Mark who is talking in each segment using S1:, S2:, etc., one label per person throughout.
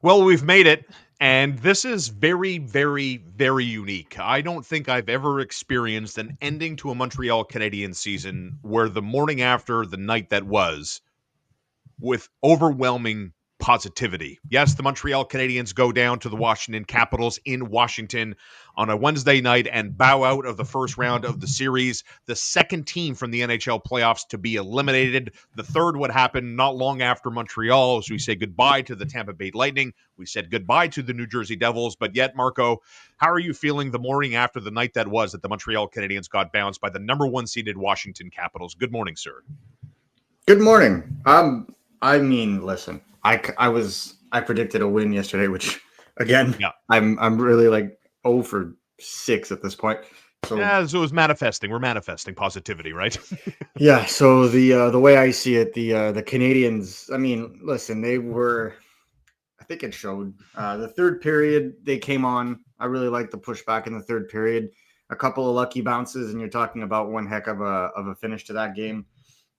S1: Well, we've made it, and this is very, very, very unique. I don't think I've ever experienced an ending to a Montreal Canadiens season where the morning after the night that was, with overwhelming positivity. Yes, the Montreal Canadiens go down to the Washington Capitals in Washington on a Wednesday night and bow out of the first round of the series. The second team from the NHL playoffs to be eliminated. The third would happen not long after Montreal, as we say goodbye to the Tampa Bay Lightning. We said goodbye to the New Jersey Devils. But yet, Marco, how are you feeling the morning after the night that was that the Montreal Canadiens got bounced by the number one seeded Washington Capitals? Good morning, sir.
S2: Good morning. I mean, listen, I predicted a win yesterday, which again,
S1: Yeah.
S2: I'm really like 0 for 6 at this point. So
S1: yeah, so it was manifesting. We're manifesting positivity, right?
S2: yeah. So the way I see it, the Canadiens. I mean, listen, they were. I think it showed. The third period they came on. I really liked the pushback in the third period. A couple of lucky bounces, and you're talking about one heck of a finish to that game.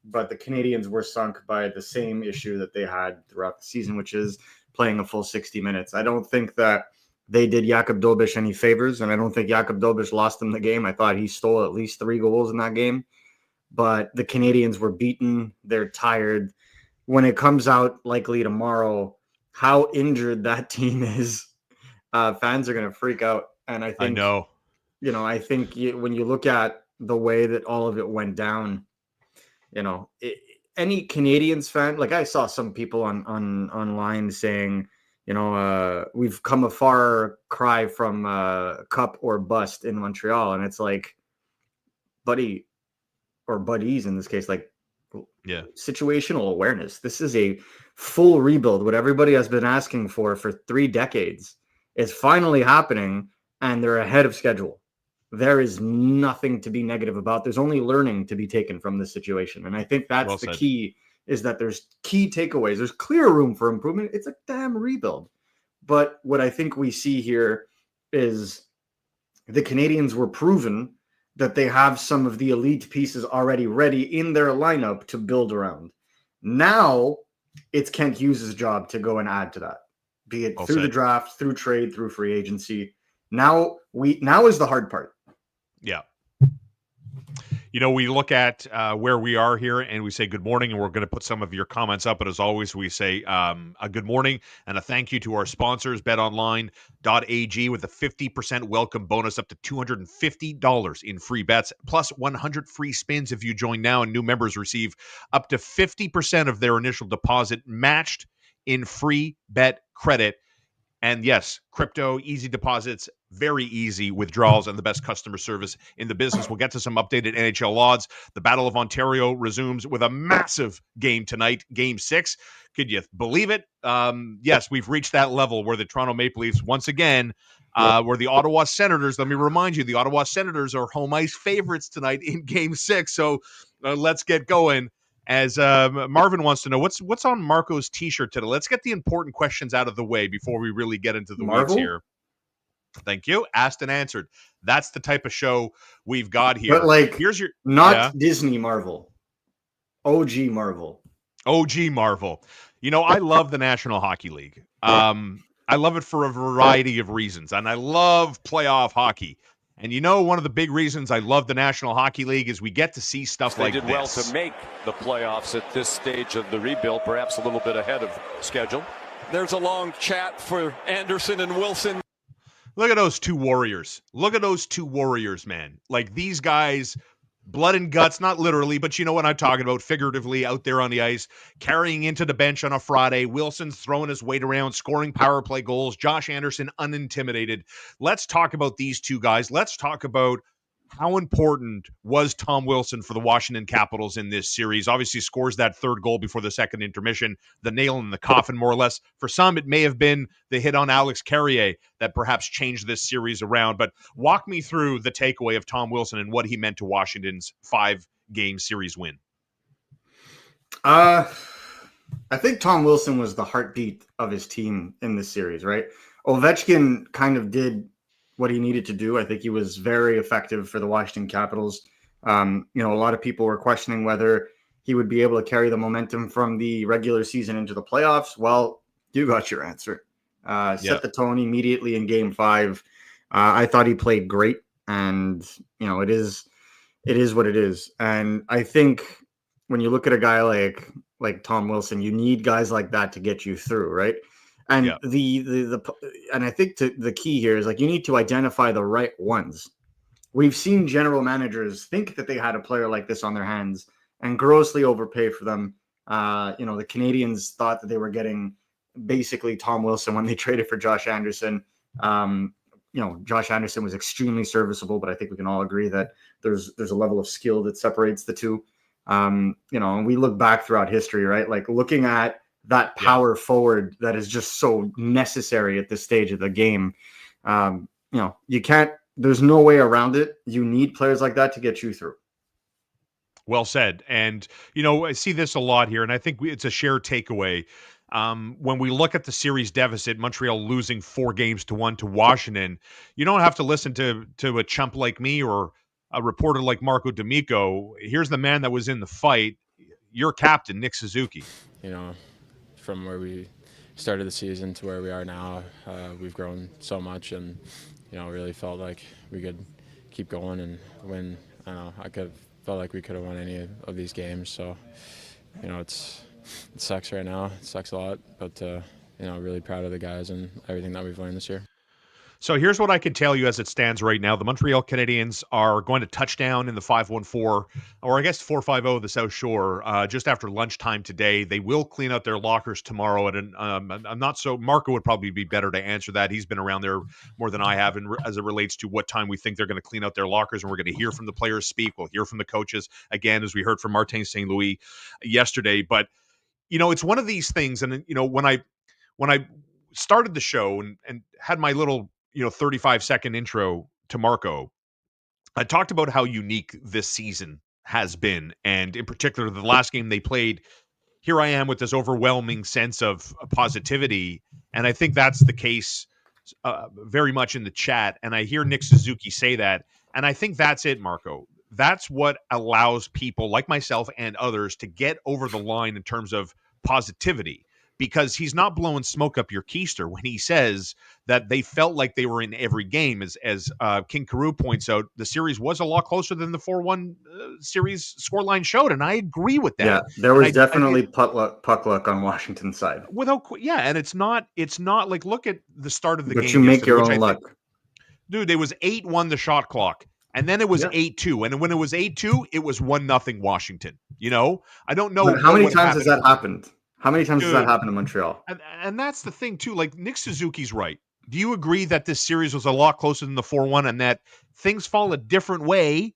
S2: But the Canadiens were sunk by the same issue that they had throughout the season, which is playing a full 60 minutes. I don't think that they did Jakub Dobeš any favors, and I don't think Jakub Dobeš lost them the game. I thought he stole at least 3 goals in that game. But the Canadiens were beaten. They're tired. When it comes out likely tomorrow, how injured that team is, fans are going to freak out. And I think, when you look at the way that all of it went down, any Canadiens fan, like I saw some people online saying, we've come a far cry from Cup or bust in Montreal. And it's like, buddy, or buddies in this case, like situational awareness. This is a full rebuild. What everybody has been asking for 3 decades is finally happening, and they're ahead of schedule. There is nothing to be negative about. There's only learning to be taken from this situation. And I think that's the key, is that there's key takeaways. There's clear room for improvement. It's a damn rebuild. But what I think we see here is the Canadiens were proven that they have some of the elite pieces already ready in their lineup to build around. Now it's Kent Hughes' job to go and add to that, be it through the draft, through trade, through free agency. Now is the hard part.
S1: Yeah. We look at where we are here and we say good morning, and we're going to put some of your comments up. But as always, we say a good morning and a thank you to our sponsors, betonline.ag, with a 50% welcome bonus up to $250 in free bets, plus 100 free spins if you join now. And new members receive up to 50% of their initial deposit matched in free bet credit. And yes, crypto, easy deposits, very easy withdrawals, and the best customer service in the business. We'll get to some updated NHL odds. The Battle of Ontario resumes with a massive game tonight, Game 6. Could you believe it? Yes, we've reached that level where the Toronto Maple Leafs, once again, where the Ottawa Senators, let me remind you, the Ottawa Senators are home ice favorites tonight in Game 6. So let's get going. As Marvin wants to know, what's on Marco's T-shirt today? Let's get the important questions out of the way before we really get into the weeds here. Thank you. Asked and answered. That's the type of show we've got here.
S2: But here's your Disney Marvel. OG Marvel.
S1: OG Marvel. I love the National Hockey League. I love it for a variety of reasons, and I love playoff hockey. And one of the big reasons I love the National Hockey League is we get to see stuff like this.
S3: They did well to make the playoffs at this stage of the rebuild, perhaps a little bit ahead of schedule. There's a long chat for Anderson and Wilson.
S1: Look at those two warriors. Look at those two warriors, man. Like, these guys, blood and guts, not literally, but you know what I'm talking about, figuratively out there on the ice, carrying into the bench on a Friday. Wilson's throwing his weight around, scoring power play goals. Josh Anderson, unintimidated. Let's talk about these two guys. Let's talk about how important was Tom Wilson for the Washington Capitals in this series. Obviously scores that third goal before the second intermission, the nail in the coffin, more or less. For some, it may have been the hit on Alex Carrier that perhaps changed this series around. But walk me through the takeaway of Tom Wilson and what he meant to Washington's 5-game series win.
S2: I think Tom Wilson was the heartbeat of his team in this series, right? Ovechkin kind of did what he needed to do. I think he was very effective for the Washington Capitals. A lot of people were questioning whether he would be able to carry the momentum from the regular season into the playoffs. Well, you got your answer. set the tone immediately in Game 5. I thought he played great, and it is what it is. And I think when you look at a guy like Tom Wilson, you need guys like that to get you through, right? And and I think the key here is you need to identify the right ones. We've seen general managers think that they had a player like this on their hands and grossly overpay for them. The Canadiens thought that they were getting basically Tom Wilson when they traded for Josh Anderson. Josh Anderson was extremely serviceable, but I think we can all agree that there's a level of skill that separates the two. And we look back throughout history, right? Looking at that power forward that is just so necessary at this stage of the game. You can't. There's no way around it. You need players like that to get you through.
S1: Well said. And, I see this a lot here, and I think it's a shared takeaway. When we look at the series deficit, Montreal losing 4-1 to Washington, you don't have to listen to a chump like me or a reporter like Marco D'Amico. Here's the man that was in the fight, your captain, Nick Suzuki.
S4: From where we started the season to where we are now, we've grown so much, and really felt like we could keep going and win. I felt like we could have won any of these games. So, it sucks right now. It sucks a lot, but really proud of the guys and everything that we've learned this year.
S1: So here's what I can tell you as it stands right now. The Montreal Canadiens are going to touch down in the 514, or I guess 450 of the South Shore, just after lunchtime today. They will clean out their lockers tomorrow. And I'm not so. Marco would probably be better to answer that. He's been around there more than I have, as it relates to what time we think they're going to clean out their lockers. And we're going to hear from the players speak. We'll hear from the coaches again, as we heard from Martin St. Louis yesterday. But it's one of these things. And when I started the show and had my little 35-second intro to Marco, I talked about how unique this season has been. And in particular, the last game they played, here I am with this overwhelming sense of positivity. And I think that's the case very much in the chat. And I hear Nick Suzuki say that. And I think that's it, Marco. That's what allows people like myself and others to get over the line in terms of positivity. Because he's not blowing smoke up your keister when he says that they felt like they were in every game. As King Carew points out, the series was a lot closer than the 4-1 series scoreline showed, and I agree with that.
S2: Yeah, there was definitely puck luck on Washington's side.
S1: And it's not like, look at the start of the game.
S2: But you make your own luck.
S1: Dude, it was 8-1 the shot clock. And then it was 8-2. And when it was 8-2, it was 1-0 Washington. I don't know.
S2: But how many times has that happened? How many times has that happened in Montreal?
S1: And that's the thing, too. Like, Nick Suzuki's right. Do you agree that this series was a lot closer than the 4-1 and that things fall a different way?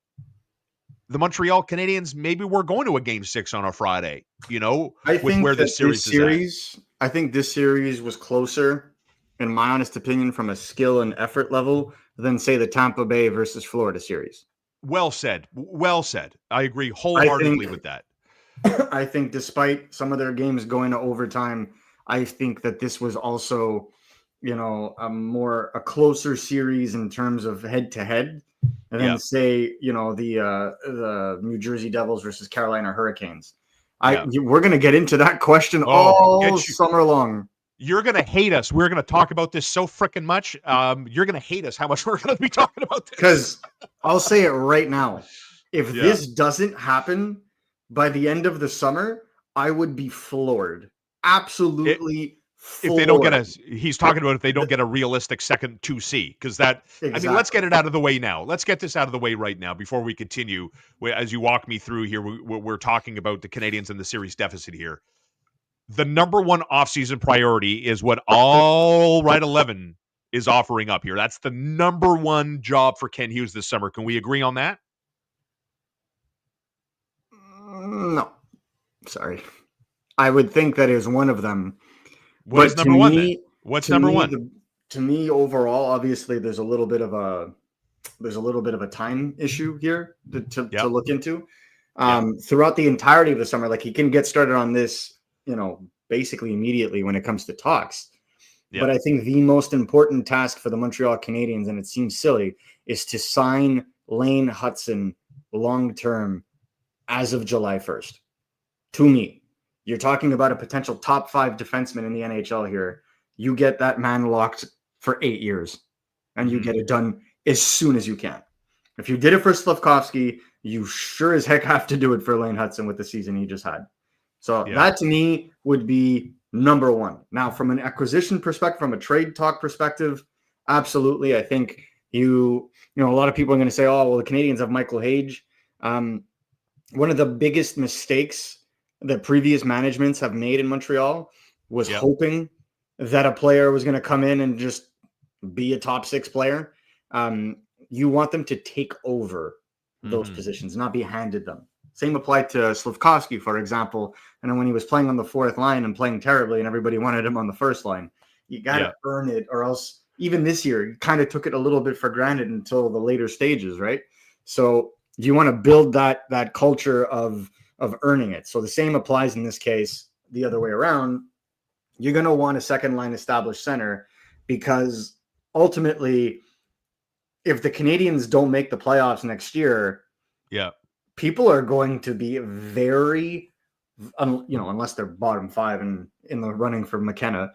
S1: The Montreal Canadiens maybe were going to a Game 6 on a Friday,
S2: I think this series was closer, in my honest opinion, from a skill and effort level than, say, the Tampa Bay versus Florida series.
S1: Well said. Well said. I agree wholeheartedly with that.
S2: I think despite some of their games going to overtime, I think that this was also, a closer series in terms of head to head, and then say, the New Jersey Devils versus Carolina Hurricanes. We're going to get into that question all summer long.
S1: You're going to hate us. We're going to talk about this so freaking much. You're going to hate us how much we're going to be talking about this.
S2: Because I'll say it right now. If this doesn't happen by the end of the summer, I would be floored. Absolutely floored.
S1: If they don't get he's talking about if they don't get a realistic second 2C, because that, exactly. I mean, let's get it out of the way now. Let's get this out of the way right now before we continue. As you walk me through here, we're talking about the Canadiens and the series deficit here. The number one offseason priority is what All Right 11 is offering up here. That's the number one job for Ken Hughes this summer. Can we agree on that?
S2: No, sorry. I would think that is one of them.
S1: What's number one then? What's number one?
S2: To me, overall, obviously, there's a little bit of a time issue here to look into. Throughout the entirety of the summer, like he can get started on this, basically immediately when it comes to talks. Yep. But I think the most important task for the Montreal Canadiens, and it seems silly, is to sign Lane Hutson long term as of July 1st. To me, you're talking about a potential top 5 defenseman in the NHL here. you get that man locked for 8 years and you get it done as soon as you can. If you did it for Slafkovsky, you sure as heck have to do it for Lane Hudson with the season he just had. So that to me would be number one. Now, from an acquisition perspective, from a trade talk perspective, absolutely. I think you know, a lot of people are going to say, oh, well, the Canadiens have Michael Hage. One of the biggest mistakes that previous managements have made in Montreal was hoping that a player was going to come in and just be a top 6 player. You want them to take over those positions, not be handed them. Same applied to Slafkovsky, for example. And then when he was playing on the 4th line and playing terribly and everybody wanted him on the 1st line, you got to earn it, or else even this year, you kind of took it a little bit for granted until the later stages, right? So you want to build that culture of earning it. So the same applies in this case, the other way around. You're going to want a second line established center, because ultimately, if the Canadiens don't make the playoffs next year, people are going to be very, unless they're bottom 5 in the running for McKenna,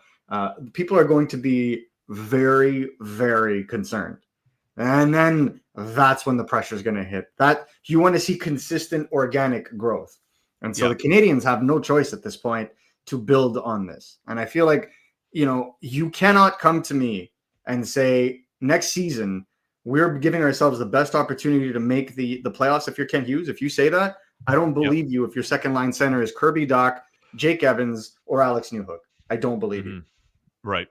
S2: people are going to be very, very concerned. And then that's when the pressure is going to hit. That you want to see consistent organic growth. And so the Canadiens have no choice at this point to build on this. And I feel like, you cannot come to me and say next season we're giving ourselves the best opportunity to make the playoffs if you're Kent Hughes. If you say that, I don't believe you if your second line center is Kirby Dach, Jake Evans, or Alex Newhook. I don't believe you.
S1: Right.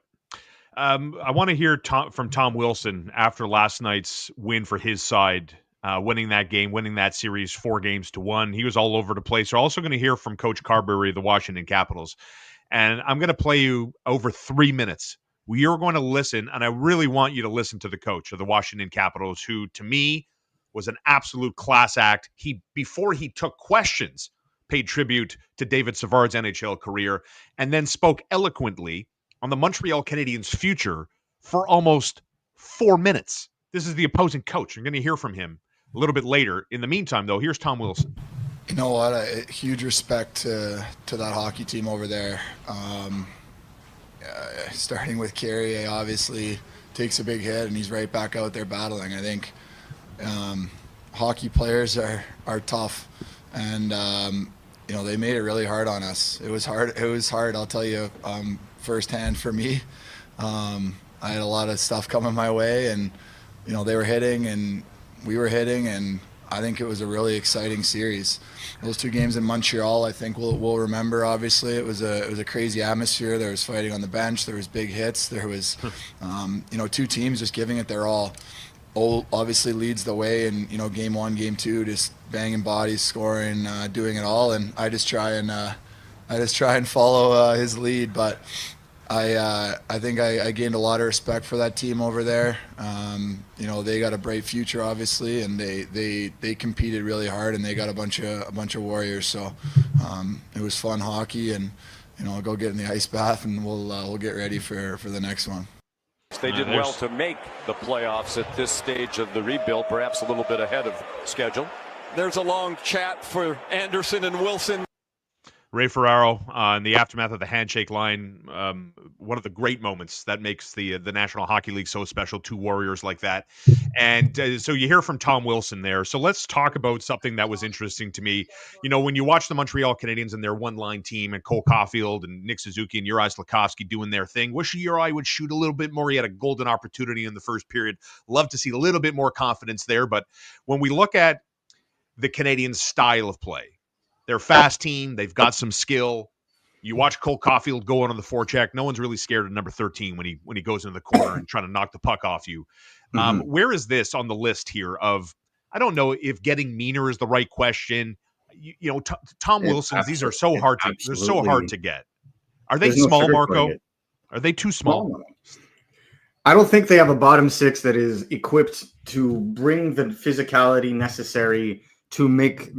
S1: I want to hear from Tom Wilson after last night's win for his side, winning that game, winning that series 4-1. He was all over the place. We're also going to hear from Coach Carberry of the Washington Capitals. And I'm going to play you over 3 minutes. We are going to listen, and I really want you to listen to the coach of the Washington Capitals, who, to me, was an absolute class act. Before he took questions, paid tribute to David Savard's NHL career, and then spoke eloquently on the Montreal Canadiens' future for almost 4 minutes. This is the opposing coach. You're going to hear from him a little bit later. In the meantime, though, here's Tom Wilson.
S5: You know what? A huge respect to that hockey team over there. Starting with Carrier, obviously takes a big hit, and he's right back out there battling. I think hockey players are tough, and they made it really hard on us. It was hard. I'll tell you firsthand for me. I had a lot of stuff coming my way, and they were hitting and we were hitting, and I think it was a really exciting series. Those 2 games in Montreal, I think we'll remember. Obviously, it was a crazy atmosphere. There was fighting on the bench. There was big hits. There was, 2 teams just giving it their all. Ole obviously leads the way in game 1, game 2, just banging bodies, scoring, doing it all, and I just try and follow his lead. But I think I gained a lot of respect for that team over there. They got a bright future, obviously, and they competed really hard, and they got a bunch of warriors. So it was fun hockey, and I'll go get in the ice bath, and we'll get ready for the next one.
S3: They did well to make the playoffs at this stage of the rebuild, perhaps a little bit ahead of schedule. There's a long chat for Anderson and Wilson.
S1: Ray Ferraro in the aftermath of the handshake line, one of the great moments that makes the National Hockey League so special, 2 warriors like that. And so you hear from Tom Wilson there. So let's talk about something that was interesting to me. When you watch the Montreal Canadiens and their one-line team and Cole Caulfield and Nick Suzuki and Juraj Slafkovsky doing their thing, wish Juraj would shoot a little bit more. He had a golden opportunity in the first period. Love to see a little bit more confidence there. But when we look at the Canadiens' style of play, they're a fast team. They've got some skill. You watch Cole Caulfield go on the forecheck. No one's really scared of number 13 when he goes into the corner and trying to knock the puck off you. Where is this on the list here of, I don't know if getting meaner is the right question. Tom Wilson's, these are so hard to, they're so hard to get. Are they small, Marco? Are they too small?
S2: I don't think they have a bottom 6 that is equipped to bring the physicality necessary to make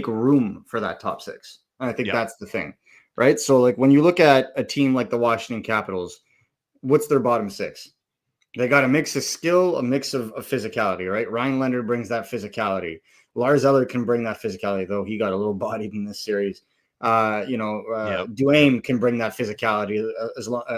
S2: room for that top 6. And I think that's the thing, right? So like when you look at a team like the Washington Capitals, what's their bottom 6? They got a mix of skill, a mix of physicality, right? Ryan Leonard brings that physicality. Lars Eller can bring that physicality, though he got a little bodied in this series. Duane can bring that physicality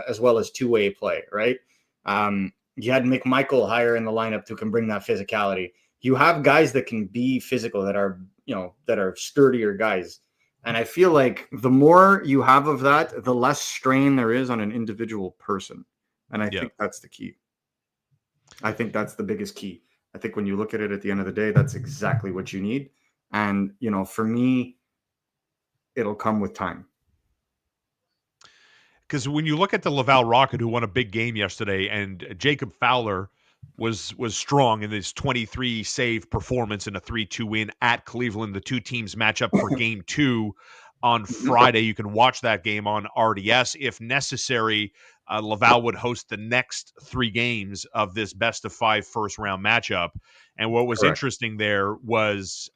S2: as well as two-way play, right? You had McMichael higher in the lineup who can bring that physicality. You have guys that can be physical, that are sturdier guys. And I feel like the more you have of that, the less strain there is on an individual person. And I think that's the key. I think that's the biggest key. I think when you look at it at the end of the day, that's exactly what you need. And, for me, it'll come with time.
S1: Because when you look at the Laval Rocket, who won a big game yesterday, and Jacob Fowler was strong in his 23 save performance in a 3-2 win at Cleveland. The two teams match up for game 2 on Friday. You can watch that game on RDS. If necessary, Laval would host the next 3 games of this best-of-5 first-round matchup. And what was interesting there was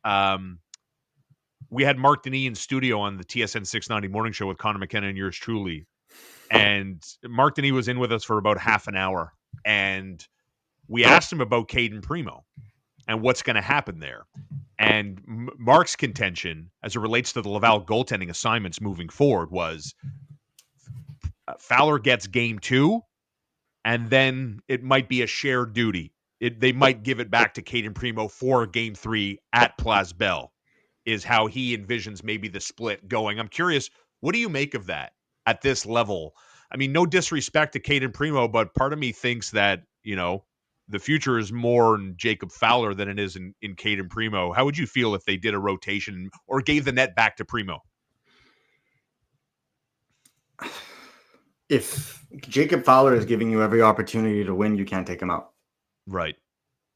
S1: we had Mark Denis in studio on the TSN 690 morning show with Connor McKenna and yours truly. And Mark Denis was in with us for about half an hour. And we asked him about Caden Primo and what's going to happen there. And Mark's contention, as it relates to the Laval goaltending assignments moving forward, was Fowler gets game 2, and then it might be a shared duty. They might give it back to Caden Primo for game 3 at Place Bell, is how he envisions maybe the split going. I'm curious, what do you make of that at this level? I mean, no disrespect to Caden Primo, but part of me thinks that, the future is more in Jacob Fowler than it is in Caden Primo. How would you feel if they did a rotation or gave the net back to Primo?
S2: If Jacob Fowler is giving you every opportunity to win, you can't take him out.
S1: Right.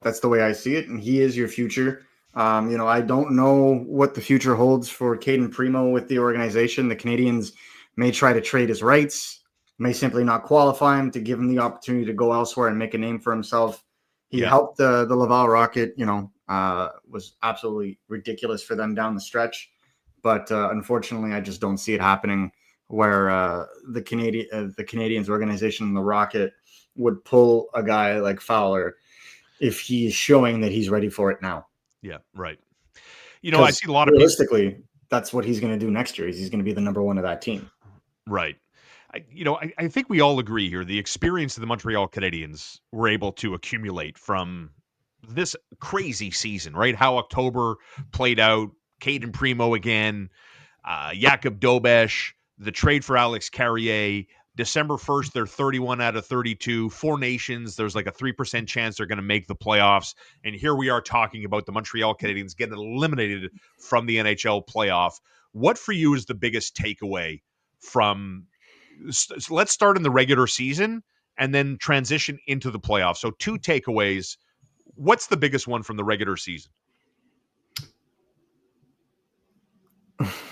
S2: That's the way I see it, and he is your future. I don't know what the future holds for Caden Primo with the organization. The Canadiens may try to trade his rights, may simply not qualify him to give him the opportunity to go elsewhere and make a name for himself. He helped the Laval Rocket, was absolutely ridiculous for them down the stretch. But unfortunately, I just don't see it happening where the Canadiens organization and the Rocket would pull a guy like Fowler if he's showing that he's ready for it now.
S1: Yeah, right. I see a lot of
S2: realistically, that's what he's going to do next year. He's going to be the number 1 of that team.
S1: Right. I think we all agree here. The experience of the Montreal Canadiens were able to accumulate from this crazy season, right? How October played out, Caden Primo again, Jakub Dobesh, the trade for Alex Carrier. December 1st, they're 31 out of 32. 4 nations. There's like a 3% chance they're going to make the playoffs. And here we are talking about the Montreal Canadiens getting eliminated from the NHL playoff. What for you is the biggest takeaway from... Let's start in the regular season and then transition into the playoffs. So 2 takeaways. What's the biggest one from the regular season?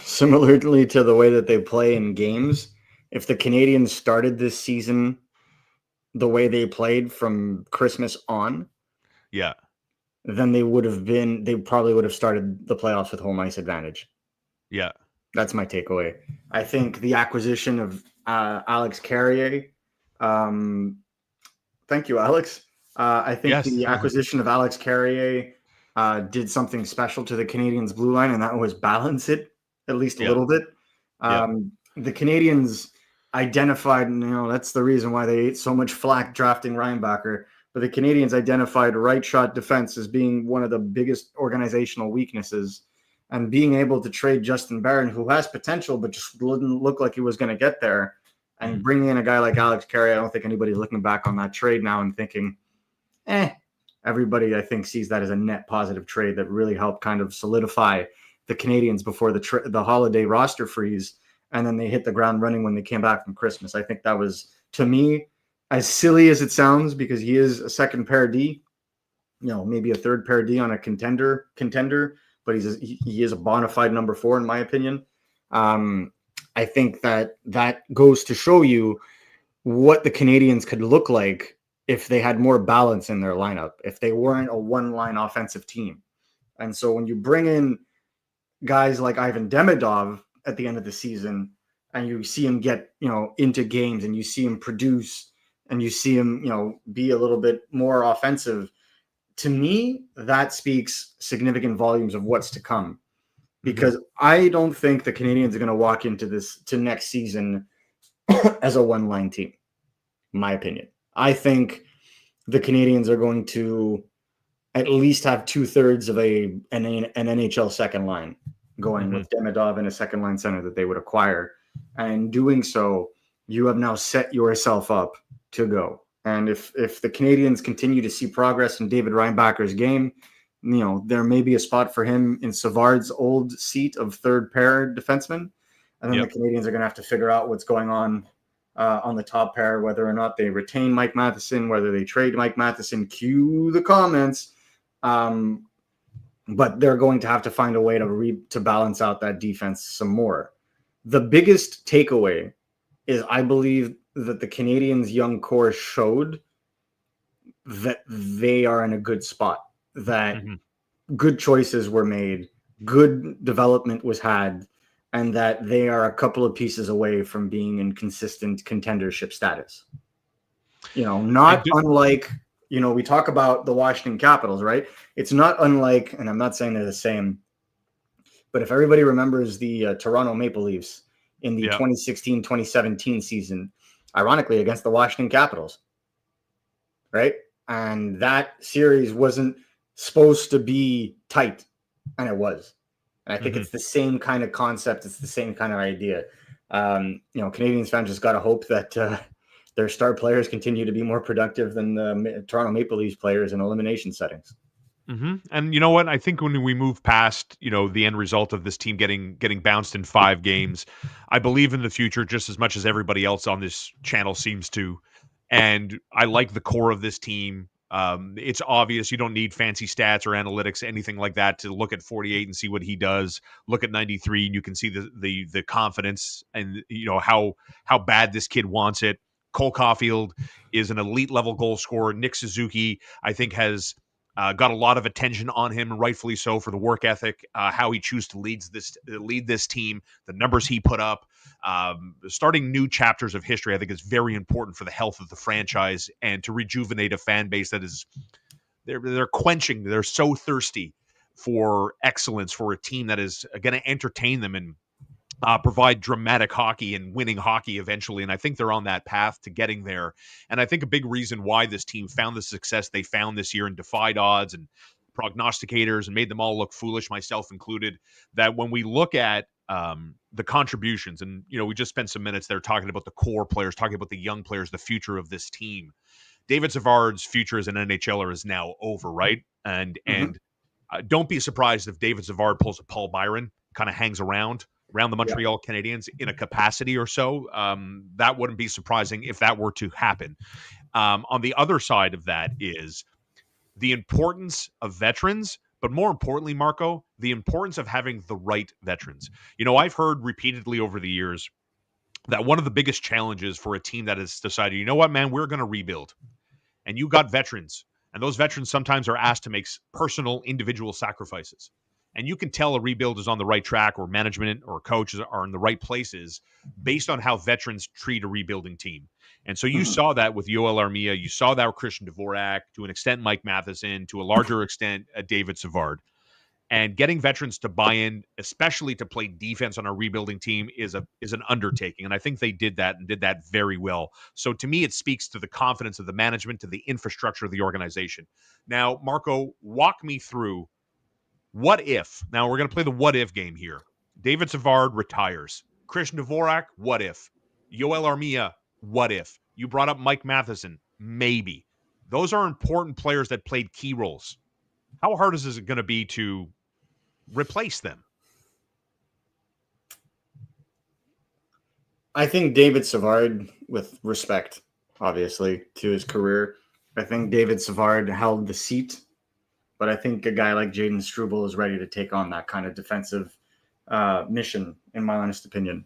S2: Similarly to the way that they play in games, if the Canadiens started this season the way they played from Christmas on, then they probably would have started the playoffs with home ice advantage.
S1: Yeah.
S2: That's my takeaway. I think the acquisition of Alex Carrier, thank you, Alex. I think the acquisition of Alex Carrier did something special to the Canadiens' blue line, and that was balance it at least a little bit. The Canadiens identified, that's the reason why they ate so much flack drafting Reinbacher, but the Canadiens identified right shot defense as being one of the biggest organizational weaknesses. And being able to trade Justin Barron, who has potential, but just didn't look like he was going to get there, and bringing in a guy like Alex Carey, I don't think anybody's looking back on that trade now and thinking, everybody, I think, sees that as a net positive trade that really helped kind of solidify the Canadiens before the holiday roster freeze, and then they hit the ground running when they came back from Christmas. I think that was, to me, as silly as it sounds, because he is a second pair D, maybe a third pair D on a contender, but he is a bona fide number 4, in my opinion. I think that goes to show you what the Canadiens could look like if they had more balance in their lineup, if they weren't a one-line offensive team. And so when you bring in guys like Ivan Demidov at the end of the season, and you see him get, into games, and you see him produce, and you see him, be a little bit more offensive, to me, that speaks significant volumes of what's to come. because I don't think the Canadiens are going to walk into next season as a one-line team, in my opinion. I think the Canadiens are going to at least have 2/3 of an NHL second line going with Demidov and a second line center that they would acquire. And doing so, you have now set yourself up to go. And if the Canadiens continue to see progress in David Reinbacher's game, there may be a spot for him in Savard's old seat of third pair defenseman. And then the Canadiens are going to have to figure out what's going on the top pair, whether or not they retain Mike Matheson, whether they trade Mike Matheson, cue the comments. But they're going to have to find a way to balance out that defense some more. The biggest takeaway is I believe that the Canadiens' young core showed that they are in a good spot, that good choices were made, good development was had, and that they are a couple of pieces away from being in consistent contendership status. Not unlike, we talk about the Washington Capitals, right? It's not unlike, and I'm not saying they're the same, but if everybody remembers the Toronto Maple Leafs in the 2016-2017 season, ironically against the Washington Capitals, right? And that series wasn't supposed to be tight, and it was. And I think it's the same kind of concept. It's the same kind of idea. Canadiens fans just got to hope that their star players continue to be more productive than the Toronto Maple Leafs players in elimination settings.
S1: And you know what? I think when we move past, the end result of this team getting bounced in 5 games, I believe in the future just as much as everybody else on this channel seems to. And I like the core of this team. It's obvious you don't need fancy stats or analytics, anything like that, to look at 48 and see what he does. Look at 93 and you can see the confidence and how bad this kid wants it. Cole Caulfield is an elite level goal scorer. Nick Suzuki, I think, has got a lot of attention on him, and rightfully so, for the work ethic, how he chooses to lead this team, the numbers he put up. Starting new chapters of history, I think, is very important for the health of the franchise and to rejuvenate a fan base that is they're quenching. They're so thirsty for excellence, for a team that is going to entertain them and provide dramatic hockey and winning hockey eventually. And I think they're on that path to getting there. And I think a big reason why this team found the success they found this year and defied odds and prognosticators and made them all look foolish, myself included, that when we look at the contributions, and we just spent some minutes there talking about the core players, talking about the young players, the future of this team. David Savard's future as an NHLer is now over, right? And don't be surprised if David Savard pulls a Paul Byron, kind of hangs around the Montreal Canadiens in a capacity or so. That wouldn't be surprising if that were to happen. On the other side of that is the importance of veterans, but more importantly, Marco, the importance of having the right veterans. I've heard repeatedly over the years that one of the biggest challenges for a team that has decided, you know what, man, we're going to rebuild. And you got veterans, and those veterans sometimes are asked to make personal, individual sacrifices. And you can tell a rebuild is on the right track, or management or coaches are in the right places based on how veterans treat a rebuilding team. And so you saw that with Yoel Armia. You saw that with Christian Dvorak, to an extent Mike Matheson, to a larger extent David Savard. And getting veterans to buy in, especially to play defense on a rebuilding team, is an undertaking. And I think they did that and did that very well. So to me, it speaks to the confidence of the management, to the infrastructure of the organization. Now, Marco, walk me through what if. Now, we're going to play the what if game here. David Savard retires. Christian Dvorak, what if? Yoel Armia, what if? You brought up Mike Matheson, maybe. Those are important players that played key roles. How hard is it going to be to replace them?
S2: I think David Savard, with respect, obviously, to his career, I think David Savard held the seat, but I think a guy like Jaden Struble is ready to take on that kind of defensive mission, in my honest opinion.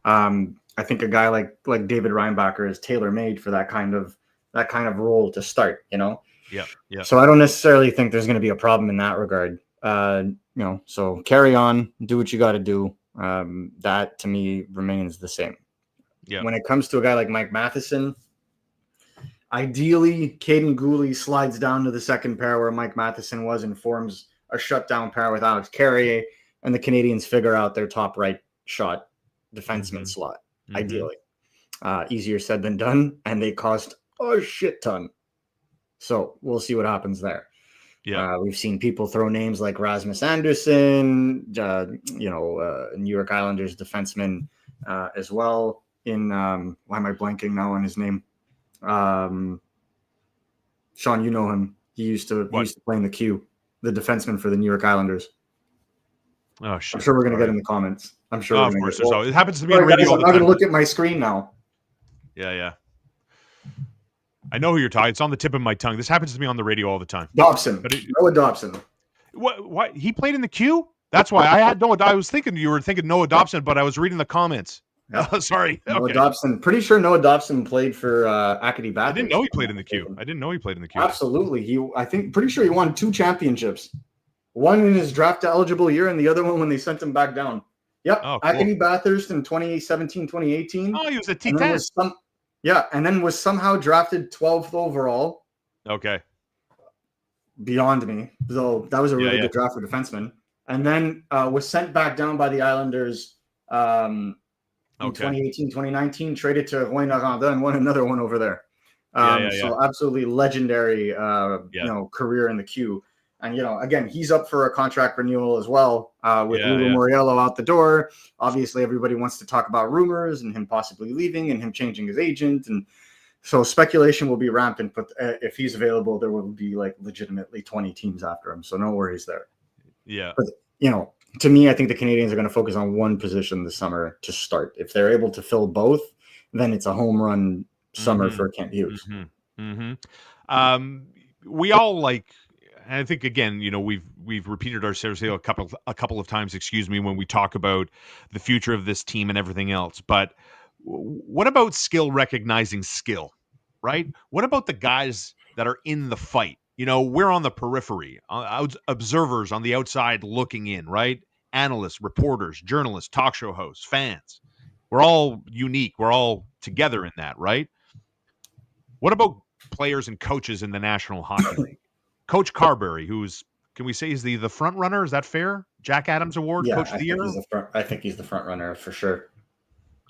S2: I think a guy like David Reinbacher is tailor-made for that kind of role to start,
S1: Yeah.
S2: So I don't necessarily think there's going to be a problem in that regard. So carry on, do what you got to do. That to me remains the same.
S1: Yeah.
S2: When it comes to a guy like Mike Matheson, ideally, Caden Gooley slides down to the second pair where Mike Matheson was and forms a shutdown pair with Alex Carrier. and the Canadiens figure out their top right shot defenseman slot, ideally. Easier said than done, and they cost a shit ton. So we'll see what happens there.
S1: Yeah,
S2: we've seen people throw names like Rasmus Anderson, New York Islanders defenseman as well. In why am I blanking now on his name? Shaun, you know him. He used to play in the Q, the defenseman for the New York Islanders.
S1: Oh shit!
S2: I'm sure we're gonna get in the comments. I'm sure.
S1: Of course, it happens to be on radio all the
S2: time. I'm not
S1: time.
S2: gonna look at my screen now.
S1: Yeah. I know who you're talking. It's on the tip of my tongue. This happens to me on the radio all the time.
S2: Dobson. Noah Dobson.
S1: What? He played in the Q? That's why I had no. I was thinking you were thinking Noah Dobson, but I was reading the comments. Yeah. Oh, sorry.
S2: Noah Dobson. Pretty sure Noah Dobson played for Acadie Bathurst.
S1: I didn't know he played in the Q.
S2: Absolutely. Pretty sure he won 2 championships. One in his draft eligible year, and the other one when they sent him back down. Yep. Oh, cool. Acadie Bathurst in 2017, 2018.
S1: Oh, he was a T10.
S2: And then was somehow drafted 12th overall.
S1: Okay.
S2: Beyond me. So that was a really good draft for defenseman. And then was sent back down by the Islanders in 2018, 2019, traded to Rouyn-Noranda and won another one over there. So absolutely legendary career in the Q. And, again, he's up for a contract renewal as well with Lou Moriello out the door. Obviously, everybody wants to talk about rumors and him possibly leaving and him changing his agent. And so speculation will be rampant. But if he's available, there will be legitimately 20 teams after him. So no worries there.
S1: Yeah.
S2: But, to me, I think the Canadiens are going to focus on one position this summer to start. If they're able to fill both, then it's a home run summer for Kent Hughes.
S1: We all I think again, we've repeated ourselves here a couple of times, when we talk about the future of this team and everything else. But what about skill recognizing skill, right? What about the guys that are in the fight? We're on the periphery, observers on the outside looking in, right? Analysts, reporters, journalists, talk show hosts, fans. We're all unique. We're all together in that, right? What about players and coaches in the National Hockey League? Coach Carberry, can we say he's the front runner? Is that fair? Jack Adams Award, Coach of the Year?
S2: I think he's the front runner for sure.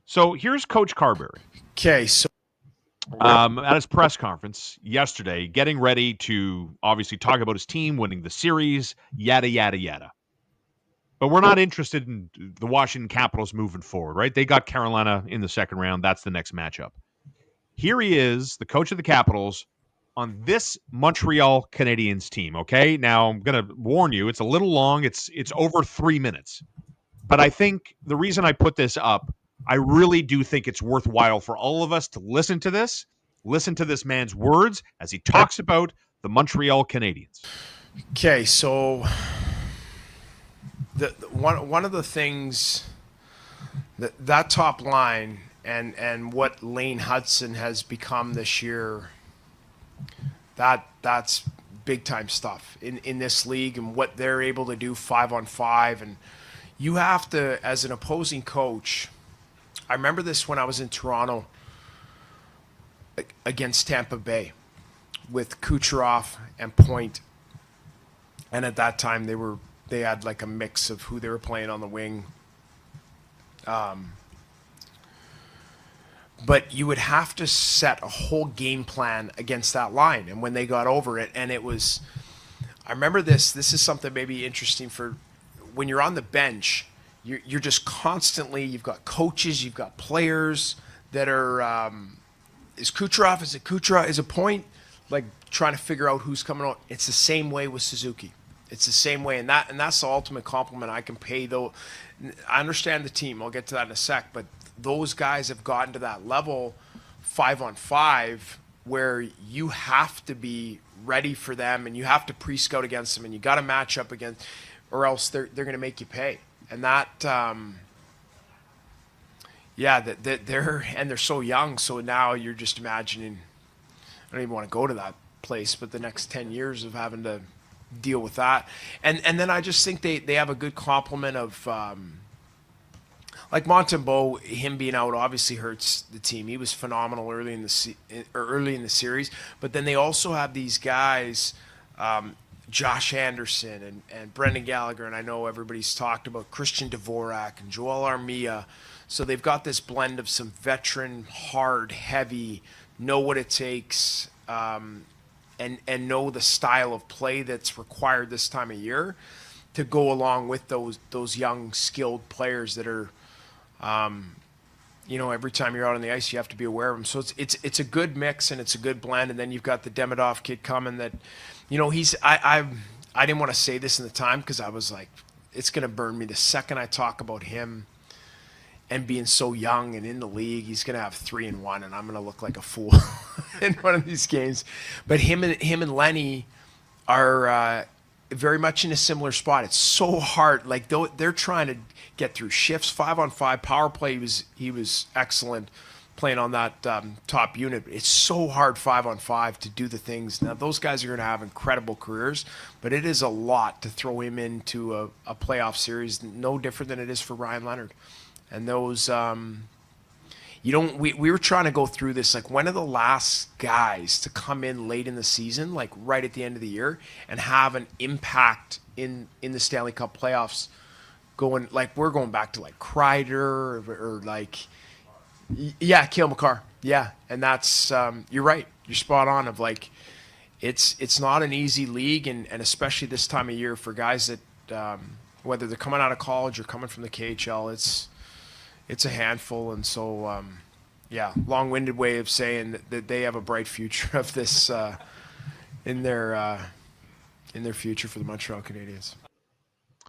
S1: So here's Coach Carberry.
S6: Okay, so
S1: at his press conference yesterday, getting ready to obviously talk about his team winning the series, yada, yada, yada. But we're not interested in the Washington Capitals moving forward, right? They got Carolina in the second round. That's the next matchup. Here he is, the coach of the Capitals, on this Montreal Canadiens team, okay? Now, I'm going to warn you, it's a little long. It's over 3 minutes. But I think the reason I put this up, I really do think it's worthwhile for all of us to listen to this man's words as he talks about the Montreal Canadiens.
S6: Okay, so one of the things that top line and what Lane Hudson has become this year, that's big time stuff in this league and what they're able to do 5-on-5. And you have to, as an opposing coach, I remember this when I was in Toronto against Tampa Bay with Kucherov and Point, and at that time they had a mix of who they were playing on the wing. But you would have to set a whole game plan against that line. And when they got over it, and it was, I remember this is something maybe interesting for when you're on the bench, you're just constantly, you've got coaches, you've got players that are, is Kucherov, is it Kucherov, is it Point? Trying to figure out who's coming out. It's the same way with Suzuki. It's the same way. And that's the ultimate compliment I can pay, though. I understand the team. I'll get to that in a sec. But those guys have gotten to that level 5-on-5 where you have to be ready for them and you have to pre-scout against them and you got to match up against, or else they're going to make you pay. And that, they're so young. So now you're just imagining, I don't even want to go to that place, but the next 10 years of having to deal with that. And then I just think they have a good complement of, Montembeault, him being out obviously hurts the team. He was phenomenal early in the series, but then they also have these guys, Josh Anderson and Brendan Gallagher, and I know everybody's talked about Christian Dvorak and Joel Armia. So they've got this blend of some veteran, hard, heavy, know what it takes, and know the style of play that's required this time of year to go along with those young, skilled players that are, every time you're out on the ice, you have to be aware of them. So it's a good mix and it's a good blend. And then you've got the Demidov kid coming that, I didn't want to say this in the time because I was like, it's going to burn me the second I talk about him and being so young and in the league. He's going to have 3-1 and I'm going to look like a fool in one of these games. But him and Lenny are very much in a similar spot. It's so hard. Like they're trying to get through shifts, 5-on-5 power play. He was excellent playing on that top unit. It's so hard 5-on-5 to do the things. Now those guys are going to have incredible careers, but it is a lot to throw him into a playoff series. No different than it is for Ryan Leonard. And those, we were trying to go through this, like when are the last guys to come in late in the season, like right at the end of the year, and have an impact in the Stanley Cup playoffs? Going like we're going back to like Kreider or like, yeah, Cale Makar, yeah, and that's you're right, you're spot on. Of like, it's not an easy league, and especially this time of year for guys that whether they're coming out of college or coming from the KHL, it's a handful. And so, long-winded way of saying that they have a bright future of this in their future for the Montreal Canadiens.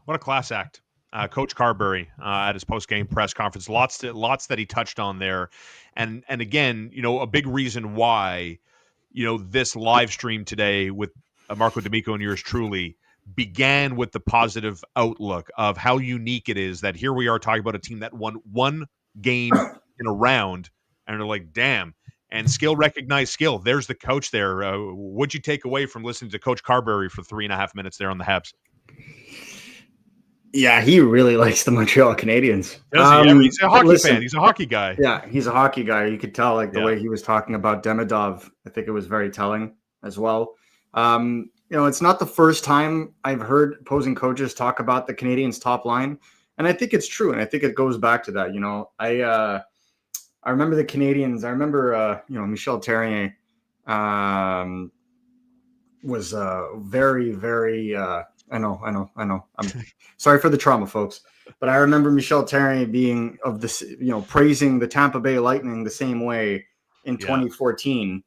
S1: What a class act. Coach Carberry at his post-game press conference. Lots that he touched on there. And again, a big reason why, this live stream today with Marco D'Amico and yours truly began with the positive outlook of how unique it is that here we are talking about a team that won one game in a round, and they're like, damn. And skill recognized skill. There's the coach there. What'd you take away from listening to Coach Carberry for 3.5 minutes there on the Habs?
S2: Yeah, he really likes the Montreal Canadiens.
S1: He's a hockey fan. He's a hockey guy.
S2: Yeah, he's a hockey guy. You could tell, the way he was talking about Demidov. I think it was very telling as well. It's not the first time I've heard opposing coaches talk about the Canadiens' top line, and I think it's true. And I think it goes back to that. I remember the Canadiens. I remember, Michel Therrien was very, very. I know. I'm sorry for the trauma, folks. But I remember Michel Therrien being of this, praising the Tampa Bay Lightning the same way in 2014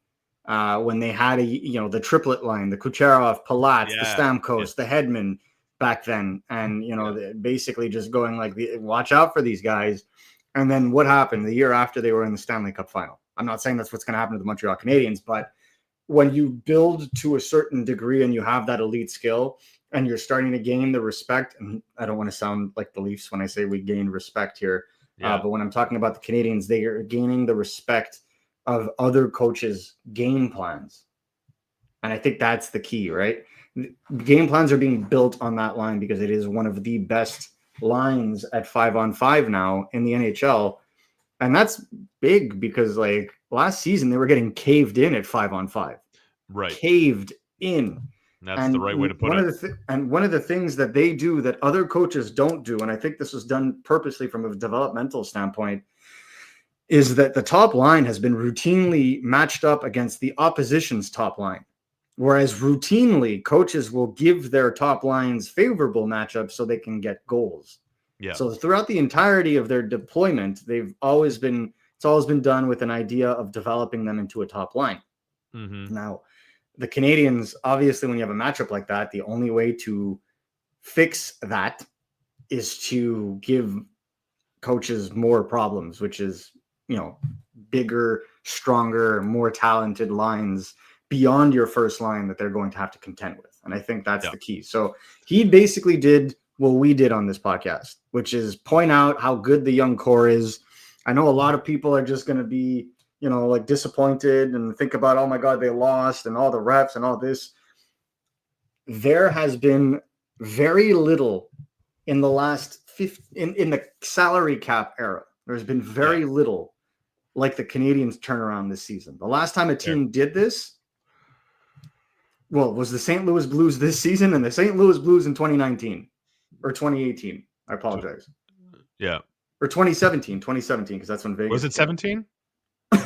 S2: when they had the triplet line, the Kucherov, Palat, the Stamkos, the Hedman back then. And, basically just going like, watch out for these guys. And then what happened the year after they were in the Stanley Cup final? I'm not saying that's what's going to happen to the Montreal Canadiens, but when you build to a certain degree and you have that elite skill, and you're starting to gain the respect, and I don't want to sound like the Leafs when I say we gain respect here, but when I'm talking about the Canadiens, they are gaining the respect of other coaches' game plans. And I think that's the key, right? Game plans are being built on that line because it is one of the best lines at 5-on-5 now in the NHL. And that's big because, last season, they were getting caved in at 5-on-5.
S1: Right.
S2: Caved in.
S1: That's the right way to put it.
S2: And one of the things that they do that other coaches don't do, and I think this was done purposely from a developmental standpoint, is that the top line has been routinely matched up against the opposition's top line. Whereas routinely, coaches will give their top lines favorable matchups so they can get goals.
S1: Yeah.
S2: So throughout the entirety of their deployment, it's always been done with an idea of developing them into a top line.
S1: Mm-hmm.
S2: Now, the Canadiens, obviously, when you have a matchup like that, the only way to fix that is to give coaches more problems, which is, bigger, stronger, more talented lines beyond your first line that they're going to have to contend with. And I think that's the key. So he basically did what we did on this podcast, which is point out how good the young core is. I know a lot of people are just going to be, disappointed and think about, oh my God, they lost and all the refs and all this. There has been very little in the last in the salary cap era. There's been very little like the Canadiens turnaround this season. The last time a team did this Well, was the St. Louis Blues this season and the St. Louis Blues in 2019 or 2018. I apologize.
S1: Yeah.
S2: Or 2017, because that's when Vegas
S1: Was it 17?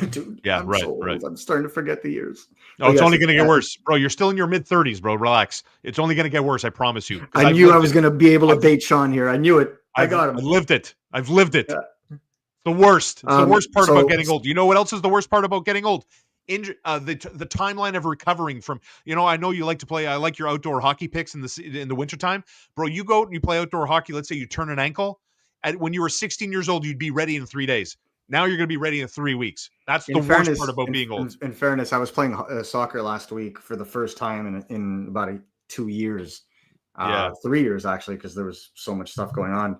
S2: Dude,
S1: Yeah,
S2: I'm
S1: right,
S2: so old.
S1: right.
S2: I'm starting to forget the years.
S1: No, it's only going to get worse. Bro, you're still in your mid-30s, bro. Relax. It's only going to get worse, I promise you.
S2: I knew I was going to be able to bait Shaun here. I knew it. I got him.
S1: I lived it. I've lived it.
S2: Yeah.
S1: The worst. It's the worst part about getting old. You know what else is the worst part about getting old? The timeline of recovering from, I know you like to play. I like your outdoor hockey picks in the wintertime. Bro, you go and you play outdoor hockey. Let's say you turn an ankle. When you were 16 years old, you'd be ready in 3 days. Now you're going to be ready in 3 weeks. That's the worst part about being old.
S2: In fairness, I was playing soccer last week for the first time in about 2 years. 3 years actually, because there was so much stuff going on.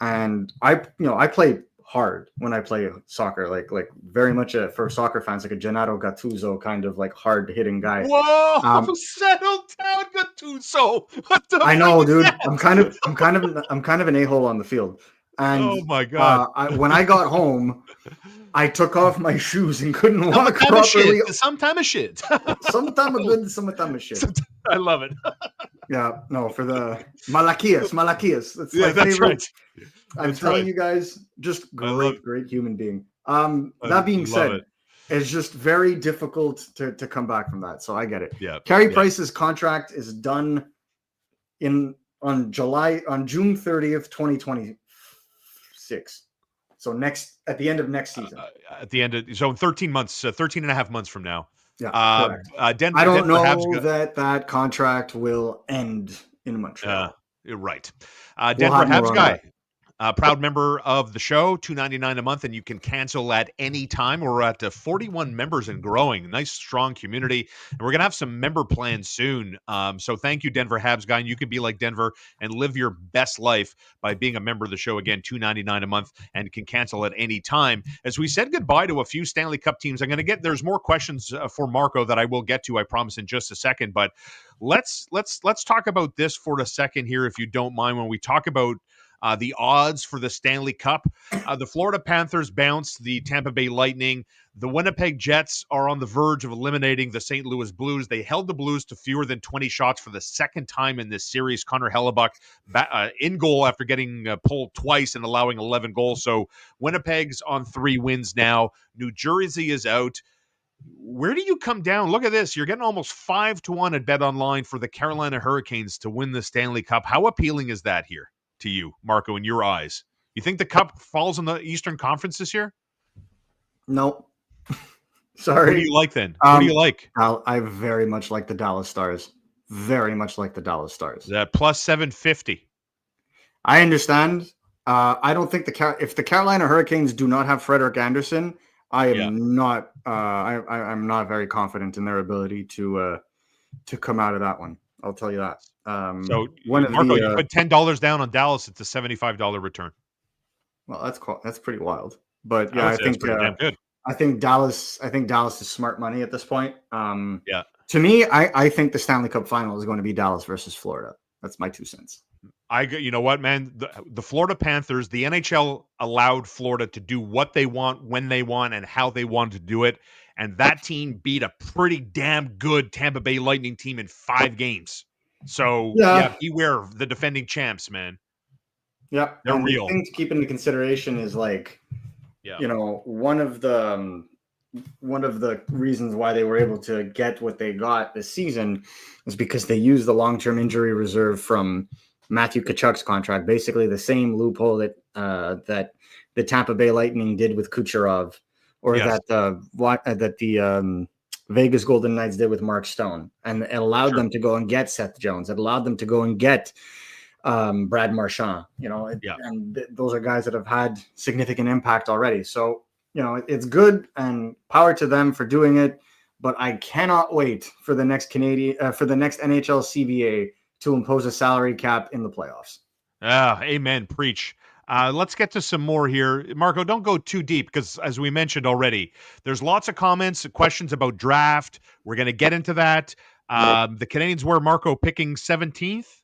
S2: And I play hard when I play soccer, like very much for soccer fans, like a Gennaro Gattuso kind of like hard hitting guy.
S1: Whoa, settle down, Gattuso. What the
S2: I know, dude. I'm kind of an a-hole on the field. And
S1: oh my god!
S2: When I got home, I took off my shoes and couldn't walk properly.
S1: Sometime of shit.
S2: Sometime of good, sometime of shit.
S1: I love it.
S2: Yeah, no, for the Malachias. That's
S1: my favorite. Right.
S2: I'm telling you guys, just great human being. That being said, it's just very difficult to come back from that. So I get it.
S1: Yeah.
S2: Carey Price's contract is done on June 30th, 2026. So at the end of next season.
S1: So in 13 months, 13 and a half months from now.
S2: Yeah.
S1: Denver,
S2: I don't know that contract will end in Montreal.
S1: Right. Denver Habs guy. Proud member of the show, $2.99 a month, and you can cancel at any time. We're at 41 members and growing. Nice, strong community. And we're going to have some member plans soon. So thank you, Denver Habs guy. And you can be like Denver and live your best life by being a member of the show. Again, $2.99 a month, and can cancel at any time. As we said goodbye to a few Stanley Cup teams, there's more questions for Marco that I will get to, I promise, in just a second. But let's talk about this for a second here, if you don't mind, when we talk about the odds for the Stanley Cup. The Florida Panthers bounced the Tampa Bay Lightning. The Winnipeg Jets are on the verge of eliminating the St. Louis Blues. They held the Blues to fewer than 20 shots for the second time in this series. Connor Hellebuck in goal after getting pulled twice and allowing 11 goals. So Winnipeg's on 3 wins now. New Jersey is out. Where do you come down? Look at this. You're getting almost 5-1 at BetOnline for the Carolina Hurricanes to win the Stanley Cup. How appealing is that here to you, Marco, in your eyes? You think the Cup falls in the Eastern Conference this year?
S2: Nope. Sorry.
S1: Who do you like then? Who do you like?
S2: I very much like the Dallas Stars. Very much like the Dallas Stars.
S1: That plus 750.
S2: I understand. I don't think if the Carolina Hurricanes do not have Frederik Andersen, I am not. I'm not very confident in their ability to come out of that one. I'll tell you that.
S1: So, Marco, you put $10 down on Dallas. It's a $75 return.
S2: Well, that's pretty wild. But yeah, I think
S1: damn good.
S2: I think Dallas is smart money at this point.
S1: Yeah.
S2: To me, I think the Stanley Cup final is going to be Dallas versus Florida. That's my 2 cents.
S1: You know what, man? The Florida Panthers, the NHL allowed Florida to do what they want, when they want, and how they want to do it. And that team beat a pretty damn good Tampa Bay Lightning team in 5 games. So, beware of the defending champs, man.
S2: Yeah.
S1: They're real.
S2: The thing to keep into consideration is one of the reasons why they were able to get what they got this season is because they used the long-term injury reserve from Matthew Tkachuk's contract, basically the same loophole that the Tampa Bay Lightning did with Kucherov, or that the Vegas Golden Knights did with Mark Stone, and it allowed them to go and get Seth Jones. It allowed them to go and get Brad Marchand. And those are guys that have had significant impact already. So it's good, and power to them for doing it. But I cannot wait for the next NHL CBA to impose a salary cap in the playoffs.
S1: Amen. Preach. Let's get to some more here. Marco, don't go too deep because, as we mentioned already, there's lots of comments, questions about draft. We're going to get into that. The Canadiens were, Marco, picking 17th?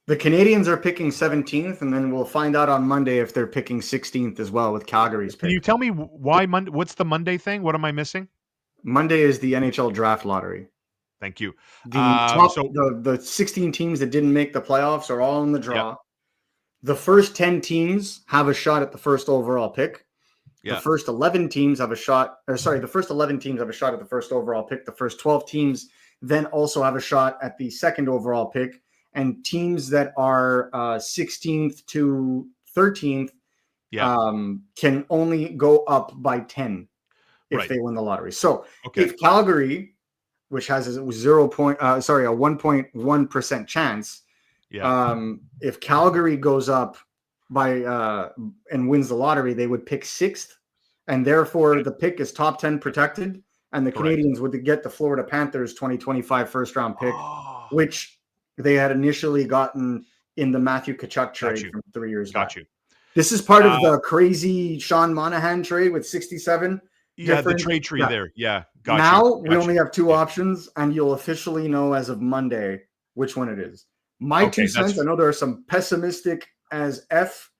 S2: The Canadiens are picking 17th, and then we'll find out on Monday if they're picking 16th as well with Calgary's pick.
S1: Can you tell me why Monday? What's the Monday thing? What am I missing?
S2: Monday is the NHL draft lottery.
S1: Thank you.
S2: The 16 teams that didn't make the playoffs are all in the draw.
S1: Yep.
S2: The first 10 teams have a shot at the first overall pick.
S1: Yeah.
S2: The first 11 teams have a shot, the first 11 teams have a shot at the first overall pick. The first 12 teams then also have a shot at the second overall pick. And teams that are 16th to 13th can only go up by 10 if they win the lottery. So if Calgary, which has a 1.1% chance, if Calgary goes up by and wins the lottery, they would pick 6th, and therefore the pick is top 10 protected, and the Canadiens would get the Florida Panthers 2025 first round pick, which they had initially gotten in the Matthew Tkachuk trade from 3 years back. This is part of the crazy Shaun Monahan trade with 67.
S1: The trade tree there. Yeah.
S2: We only have 2 options, and you'll officially know as of Monday which one it is. My 2 cents, I know there are some pessimistic as F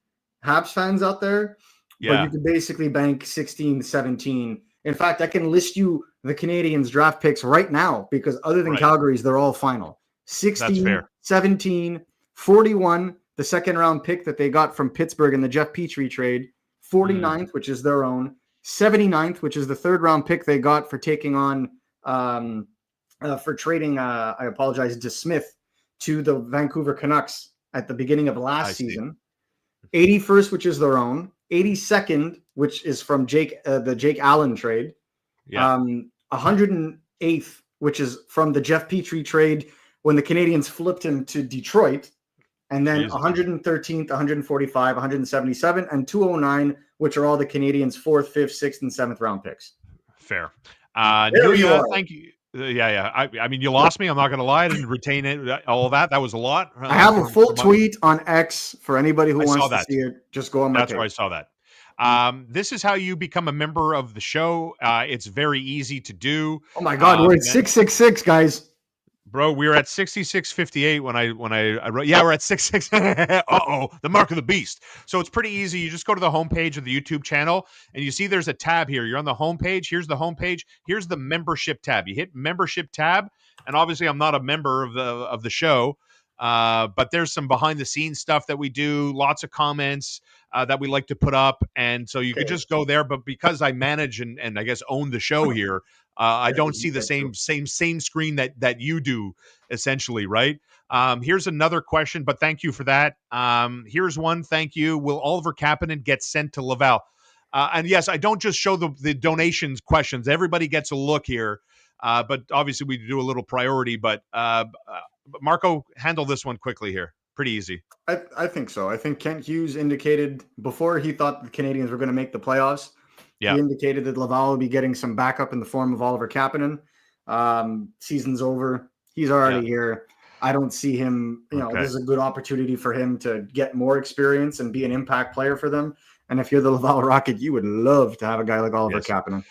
S2: Habs fans out there, but you can basically bank 16, 17. In fact, I can list you the Canadiens draft picks right now, because other than Calgary's, they're all final. 16, 17, 41, the second round pick that they got from Pittsburgh in the Jeff Petrie trade, 49th, which is their own, 79th, which is the third round pick they got for taking on for trading DeSmith to the Vancouver Canucks at the beginning of last season. 81st, which is their own, 82nd, which is from the Jake Allen trade. 108th, which is from the Jeff Petrie trade when the Canadiens flipped him to Detroit, and then 113th, 145, 177, and 209, which are all the Canadiens' 4th, 5th, 6th, and 7th round picks.
S1: Fair.
S2: Nuya,
S1: thank you. I mean, you lost me. I'm not going to lie. I didn't retain it. All that. That was a lot.
S2: I have a full tweet on X for anybody who wants to see it. Just go on my page.
S1: That's where I saw that. This is how you become a member of the show. It's very easy to do.
S2: Oh my God, we're at 666, guys.
S1: Bro, we were at 66.58 when I wrote. Yeah, we're at 66. The mark of the beast. So it's pretty easy. You just go to the homepage of the YouTube channel, and you see there's a tab here. You're on the homepage. Here's the homepage. Here's the membership tab. You hit membership tab, and obviously I'm not a member of the show, but there's some behind the scenes stuff that we do. Lots of comments that we like to put up, and so you could just go there. But because I manage and I guess own the show here. I don't see the same screen that you do, essentially, right? Here's another question, but thank you for that. Here's one. Thank you. Will Oliver Kapanen get sent to Laval? And yes, I don't just show the donations questions. Everybody gets a look here, but obviously we do a little priority. But Marco, handle this one quickly here. Pretty easy.
S2: I think so. I think Kent Hughes indicated before he thought the Canadiens were going to make the playoffs. He indicated that Laval will be getting some backup in the form of Oliver Kapanen. Season's over. He's already here. I don't see him, this is a good opportunity for him to get more experience and be an impact player for them. And if you're the Laval Rocket, you would love to have a guy like Oliver Kapanen.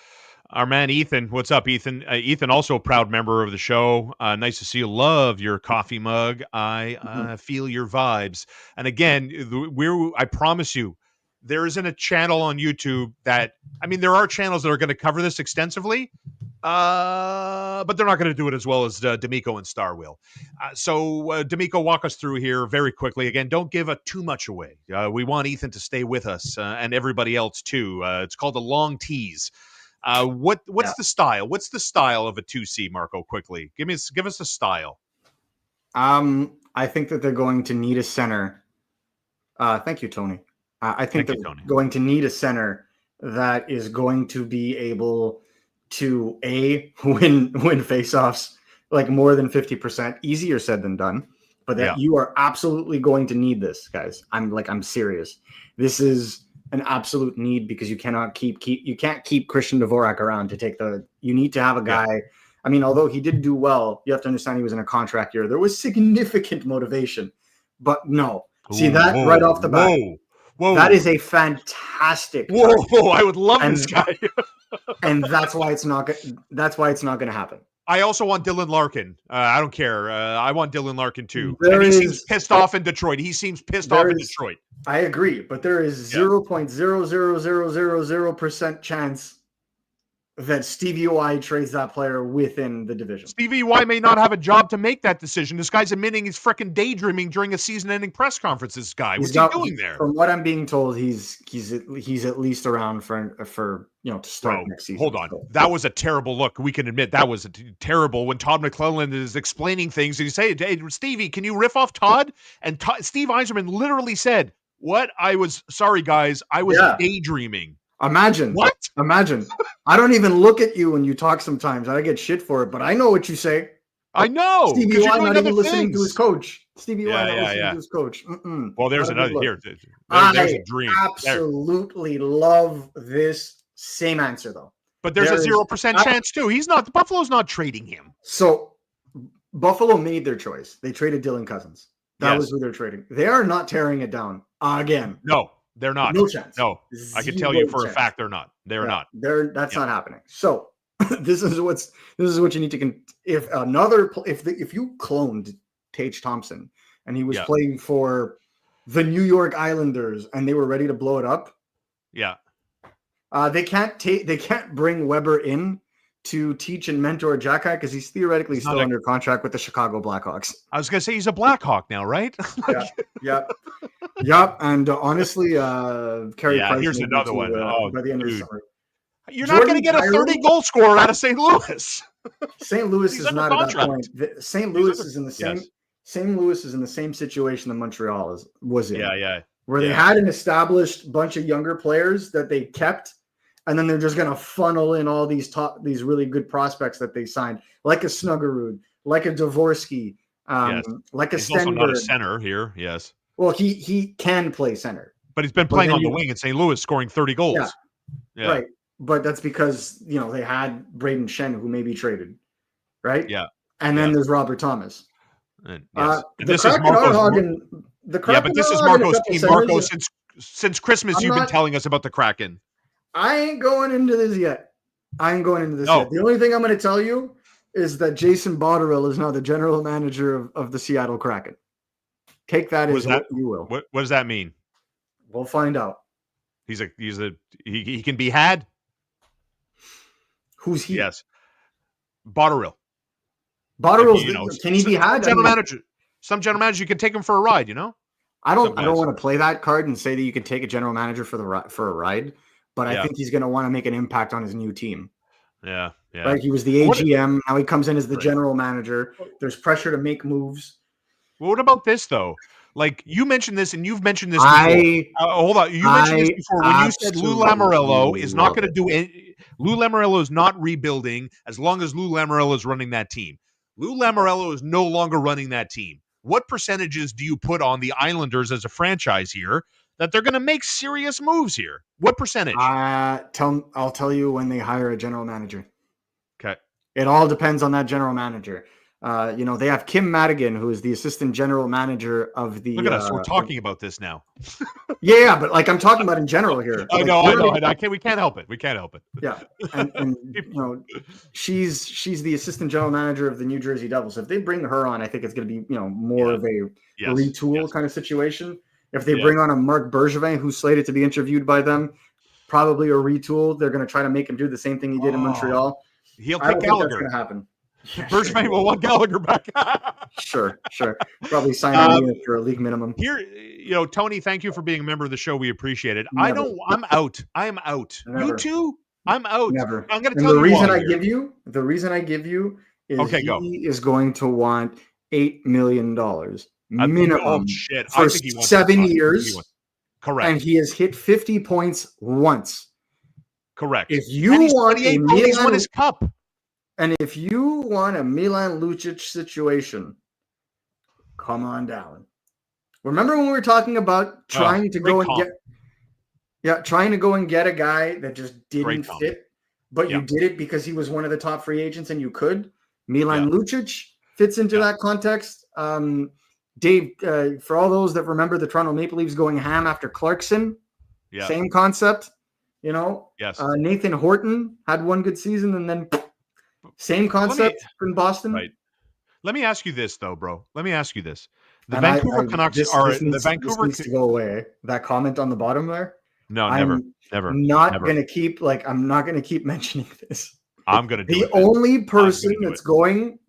S1: Our man, Ethan. What's up, Ethan? Ethan, also a proud member of the show. Nice to see you. Love your coffee mug. I feel your vibes. And again, I promise you, there isn't a channel on YouTube there are channels that are going to cover this extensively, but they're not going to do it as well as D'Amico and Starr will. So D'Amico, walk us through here very quickly. Again, don't give too much away. We want Ethan to stay with us and everybody else too. It's called a long tease. What's the style? What's the style of a 2C, Marco? Quickly, give us a style.
S2: I think that they're going to need a center. Thank you, Tony. I think they're going to need a center that is going to be able to win faceoffs like more than 50%. Easier said than done, but that you are absolutely going to need this, guys. I'm serious. This is an absolute need because you cannot keep Christian Dvorak around to take you need to have a guy. Yeah. I mean, although he did do well, you have to understand he was in a contract year. There was significant motivation, but no. See that right off the bat.
S1: Whoa.
S2: That is a fantastic.
S1: Whoa! I would love this guy.
S2: And that's why it's not. That's why it's not going to happen.
S1: I also want Dylan Larkin. I don't care. I want Dylan Larkin too. And he seems pissed off in Detroit.
S2: I agree, but there is 0.00000% chance that Stevie Y trades that player within the division.
S1: Stevie Y may not have a job to make that decision. This guy's admitting he's freaking daydreaming during a season-ending press conference. This guy, what's he doing there?
S2: From what I'm being told, he's at least around for to start next season.
S1: Hold on, that was a terrible look. We can admit that was terrible when Todd McClelland is explaining things. And you say, "Hey, Stevie, can you riff off Todd?" And Steve Yzerman literally said, "What? Sorry, guys, I was daydreaming."
S2: Imagine
S1: what?
S2: Imagine. I don't even look at you when you talk sometimes. I get shit for it, but I know what you say.
S1: I know.
S2: Stevie Y not even listening to his coach. Stevie Y not listening to his coach.
S1: Well, there's another here. There's a dream.
S2: I absolutely love this same answer though.
S1: But there's a 0% chance too. The Buffalo's not trading him.
S2: So Buffalo made their choice. They traded Dylan Cousins. That was who they're trading. They are not tearing it down again.
S1: No. They're not.
S2: No chance.
S1: No, I can tell you for a fact they're not. They're not.
S2: That's not happening. So this is what you need to. If you cloned Tage Thompson and he was playing for the New York Islanders and they were ready to blow it up, they can't bring Weber in to teach and mentor Jack because he's theoretically still under contract with the Chicago Blackhawks.
S1: I was gonna say he's a Blackhawk now, right?
S2: Yep. And honestly, Carey Price.
S1: Here's another one.
S2: By the end of the summer,
S1: you're not going to get a 30-goal scorer out of St. Louis.
S2: St. Louis is not at that point. St. Louis is in the same. St. Louis is in the same situation that Montreal was in. Where they had an established bunch of younger players that they kept, and then they're just going to funnel in all these really good prospects that they signed, like a Snuggerud, like a Dvorsky, like a Stenberg.
S1: He's also not a center here. Yes.
S2: Well, he can play center,
S1: but he's been playing on the wing in St. Louis, scoring 30 goals.
S2: Yeah. Right. But that's because they had Braden Shen, who may be traded, right?
S1: Yeah.
S2: And then there's Robert Thomas.
S1: And this is Marco's. But this is Marco's team. Marco, since Christmas, you've been telling us about the Kraken.
S2: I ain't going into this yet. The only thing I'm going to tell you is that Jason Botterill is now the general manager of the Seattle Kraken. Take that as what you will.
S1: What does that mean?
S2: We'll find out.
S1: He can be had.
S2: Who's he?
S1: Yes, Botterill.
S2: Botterill's can he be had?
S1: General manager. Some general manager you can take him for a ride.
S2: I don't want to play that card and say that you can take a general manager for a ride, but I think he's going to want to make an impact on his new team.
S1: Yeah.
S2: Right. He was the AGM. Now he comes in as the general manager. There's pressure to make moves.
S1: Well, what about this though? Like you mentioned this, and you've mentioned this before. Hold on, you mentioned this before when you said Lou Lamoriello is not going to do any. Lou Lamoriello is not rebuilding as long as Lou Lamoriello is running that team. Lou Lamoriello is no longer running that team. What percentages do you put on the Islanders as a franchise here that they're going to make serious moves here? What percentage?
S2: I'll tell you when they hire a general manager.
S1: Okay.
S2: It all depends on that general manager. They have Kim Madigan, who is the assistant general manager of the.
S1: Look at us, we're talking about this now.
S2: Yeah, but I'm talking about in general here.
S1: I know. We can't help it.
S2: Yeah, and she's the assistant general manager of the New Jersey Devils. If they bring her on, I think it's going to be more of a retool kind of situation. If they bring on a Marc Bergevin, who's slated to be interviewed by them, probably a retool. They're going to try to make him do the same thing he did in Montreal.
S1: He'll take Gallagher.
S2: That's going to happen.
S1: Bergevin will want Gallagher back.
S2: Sure. Probably sign him for a league minimum.
S1: Here, Tony, thank you for being a member of the show. We appreciate it. Never. I'm out. I am out.
S2: Never.
S1: You too? I'm out.
S2: Never.
S1: I'm going to tell you
S2: the reason I give you is he is going to want $8 million minimum for 7 years.
S1: Correct.
S2: And he has hit 50 points once.
S1: Correct.
S2: If you want
S1: he's won his cup.
S2: And if you want a Milan Lucic situation, come on down. Remember when we were talking about trying to go and get a guy that just didn't fit, but you did it because he was one of the top free agents and you could? Milan Lucic fits into that context. Dave, for all those that remember the Toronto Maple Leafs going ham after Clarkson, same concept.
S1: Yes.
S2: Nathan Horton had one good season and then same concept in Boston.
S1: Right. Let me ask you this, though, bro. The Vancouver Canucks are the Vancouver
S2: needs to go away. That comment on the bottom there.
S1: No,
S2: I'm
S1: never.
S2: not gonna keep I'm not gonna keep mentioning this.
S1: I'm gonna do
S2: The
S1: it. Man.
S2: only person
S1: do
S2: that's going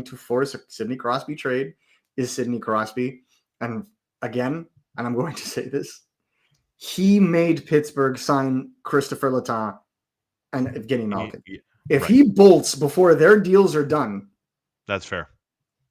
S2: to force a Sidney Crosby trade is Sidney Crosby. And again, and I'm going to say this, he made Pittsburgh sign Christopher Letang and Evgeny Malkin. If he bolts before their deals are done,
S1: that's fair.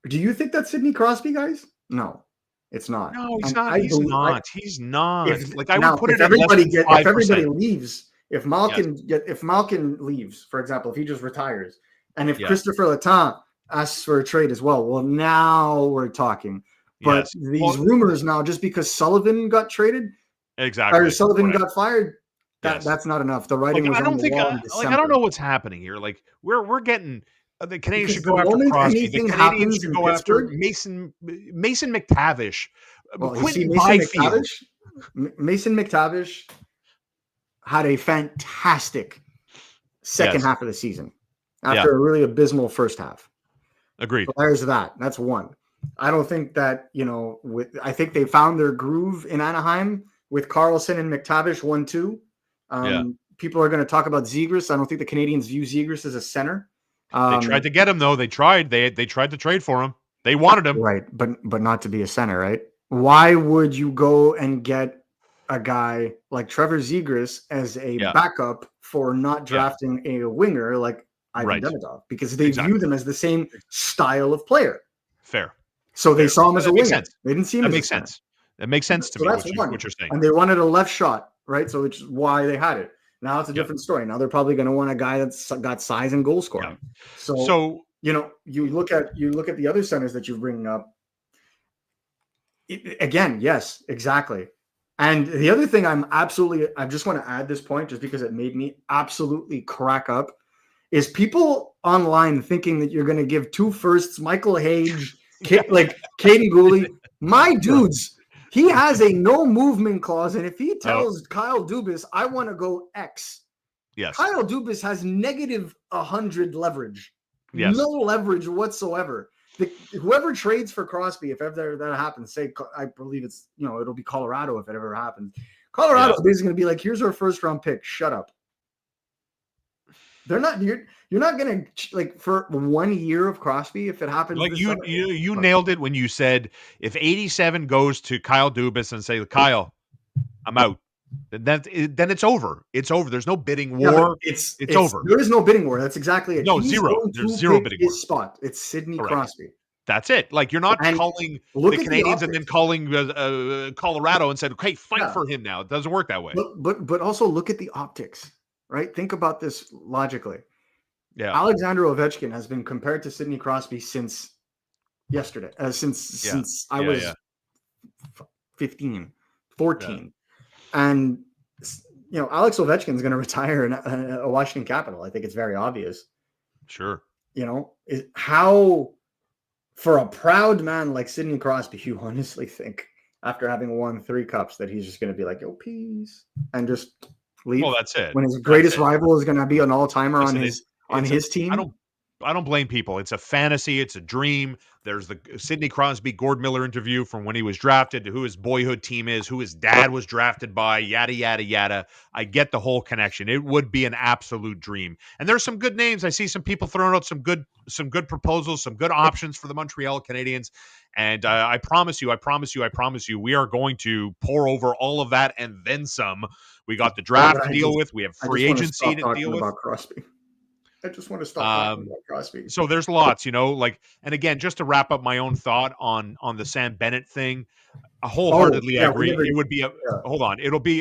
S2: Do you think that's Sidney Crosby, guys? No, it's not.
S1: No, he's not. He's not. He's not. I would put it
S2: if everybody
S1: at
S2: leaves, if Malkin leaves, for example, if he just retires, and if Christopher Letang asks for a trade as well, now we're talking. But these rumors now, just because Sullivan got traded, or Sullivan got fired, that's not enough. The writing was on the wall in December.
S1: I don't know what's happening here. We're getting the Canadiens should go after Crosby. The Canadiens should go after Mason McTavish.
S2: Mason McTavish had a fantastic second half of the season after a really abysmal first half.
S1: Agreed.
S2: So there's that. That's one. I don't think that, I think they found their groove in Anaheim with Carlson and McTavish 1-2. People are going to talk about Zegras. I don't think the Canadiens view Zegras as a center.
S1: They tried to get him though. They tried to trade for him. They wanted him.
S2: Right, but not to be a center, right? Why would you go and get a guy like Trevor Zegras as a backup for not drafting a winger like Ivan Demidov? Because they view them as the same style of player.
S1: Fair.
S2: So they saw him as a winger. They didn't see him as a center.
S1: That makes sense to me.
S2: That's
S1: what you're saying.
S2: And they wanted a left shot, right? So which is why they had it. Now it's a different story. Now they're probably going to want a guy that's got size and goal scoring. Yeah. So you look at the other centers that you're bringing up. Again, yes, exactly. And the other thing I just want to add this point just because it made me absolutely crack up is people online thinking that you're going to give 2 firsts, Michael Hage, Caden Gooley. My dudes, he has a no movement clause, and if he tells Kyle Dubas, I want to go X, Kyle Dubas has negative 100 leverage. Yes. No leverage whatsoever. Whoever trades for Crosby, if ever that happens, I believe it's, it'll be Colorado if it ever happens. Colorado is basically going to be like, here's our first round pick. Shut up. They're not, you're not going to for 1 year of Crosby, if it happens.
S1: You nailed it when you said, if 87 goes to Kyle Dubas and say, Kyle, I'm out. Then it's over. It's over. There's no bidding war. It's over.
S2: There is no bidding war. That's exactly it.
S1: No, zero. There's zero bidding war.
S2: Spot. It's Sidney Crosby.
S1: That's it. You're not calling the Canadiens and then calling Colorado and said, "Okay, fight for him now." It doesn't work that way.
S2: But also look at the optics, right? Think about this logically.
S1: Yeah,
S2: Alexander Ovechkin has been compared to Sidney Crosby since yesterday. Since I was 15, 14. Yeah. And, Alex Ovechkin is going to retire in a Washington Capital. I think it's very obvious.
S1: Sure.
S2: How, for a proud man like Sidney Crosby, you honestly think after having won 3 cups that he's just going to be like, yo, peace, and just leave?
S1: Well, that's it.
S2: When his greatest rival is going to be an all-timer on his team?
S1: I don't blame people. It's a fantasy. It's a dream. There's the Sidney Crosby, Gord Miller interview from when he was drafted to who his boyhood team is, who his dad was drafted by, yada, yada, yada. I get the whole connection. It would be an absolute dream. And there's some good names. I see some people throwing out some good proposals, some good options for the Montreal Canadiens. And I promise you, we are going to pour over all of that and then some. We got the draft to deal with. We have free agency to deal with.
S2: About Crosby. I just want to stop talking about Crosby.
S1: So there's lots, and again, just to wrap up my own thought on the Sam Bennett thing, I wholeheartedly agree. It would be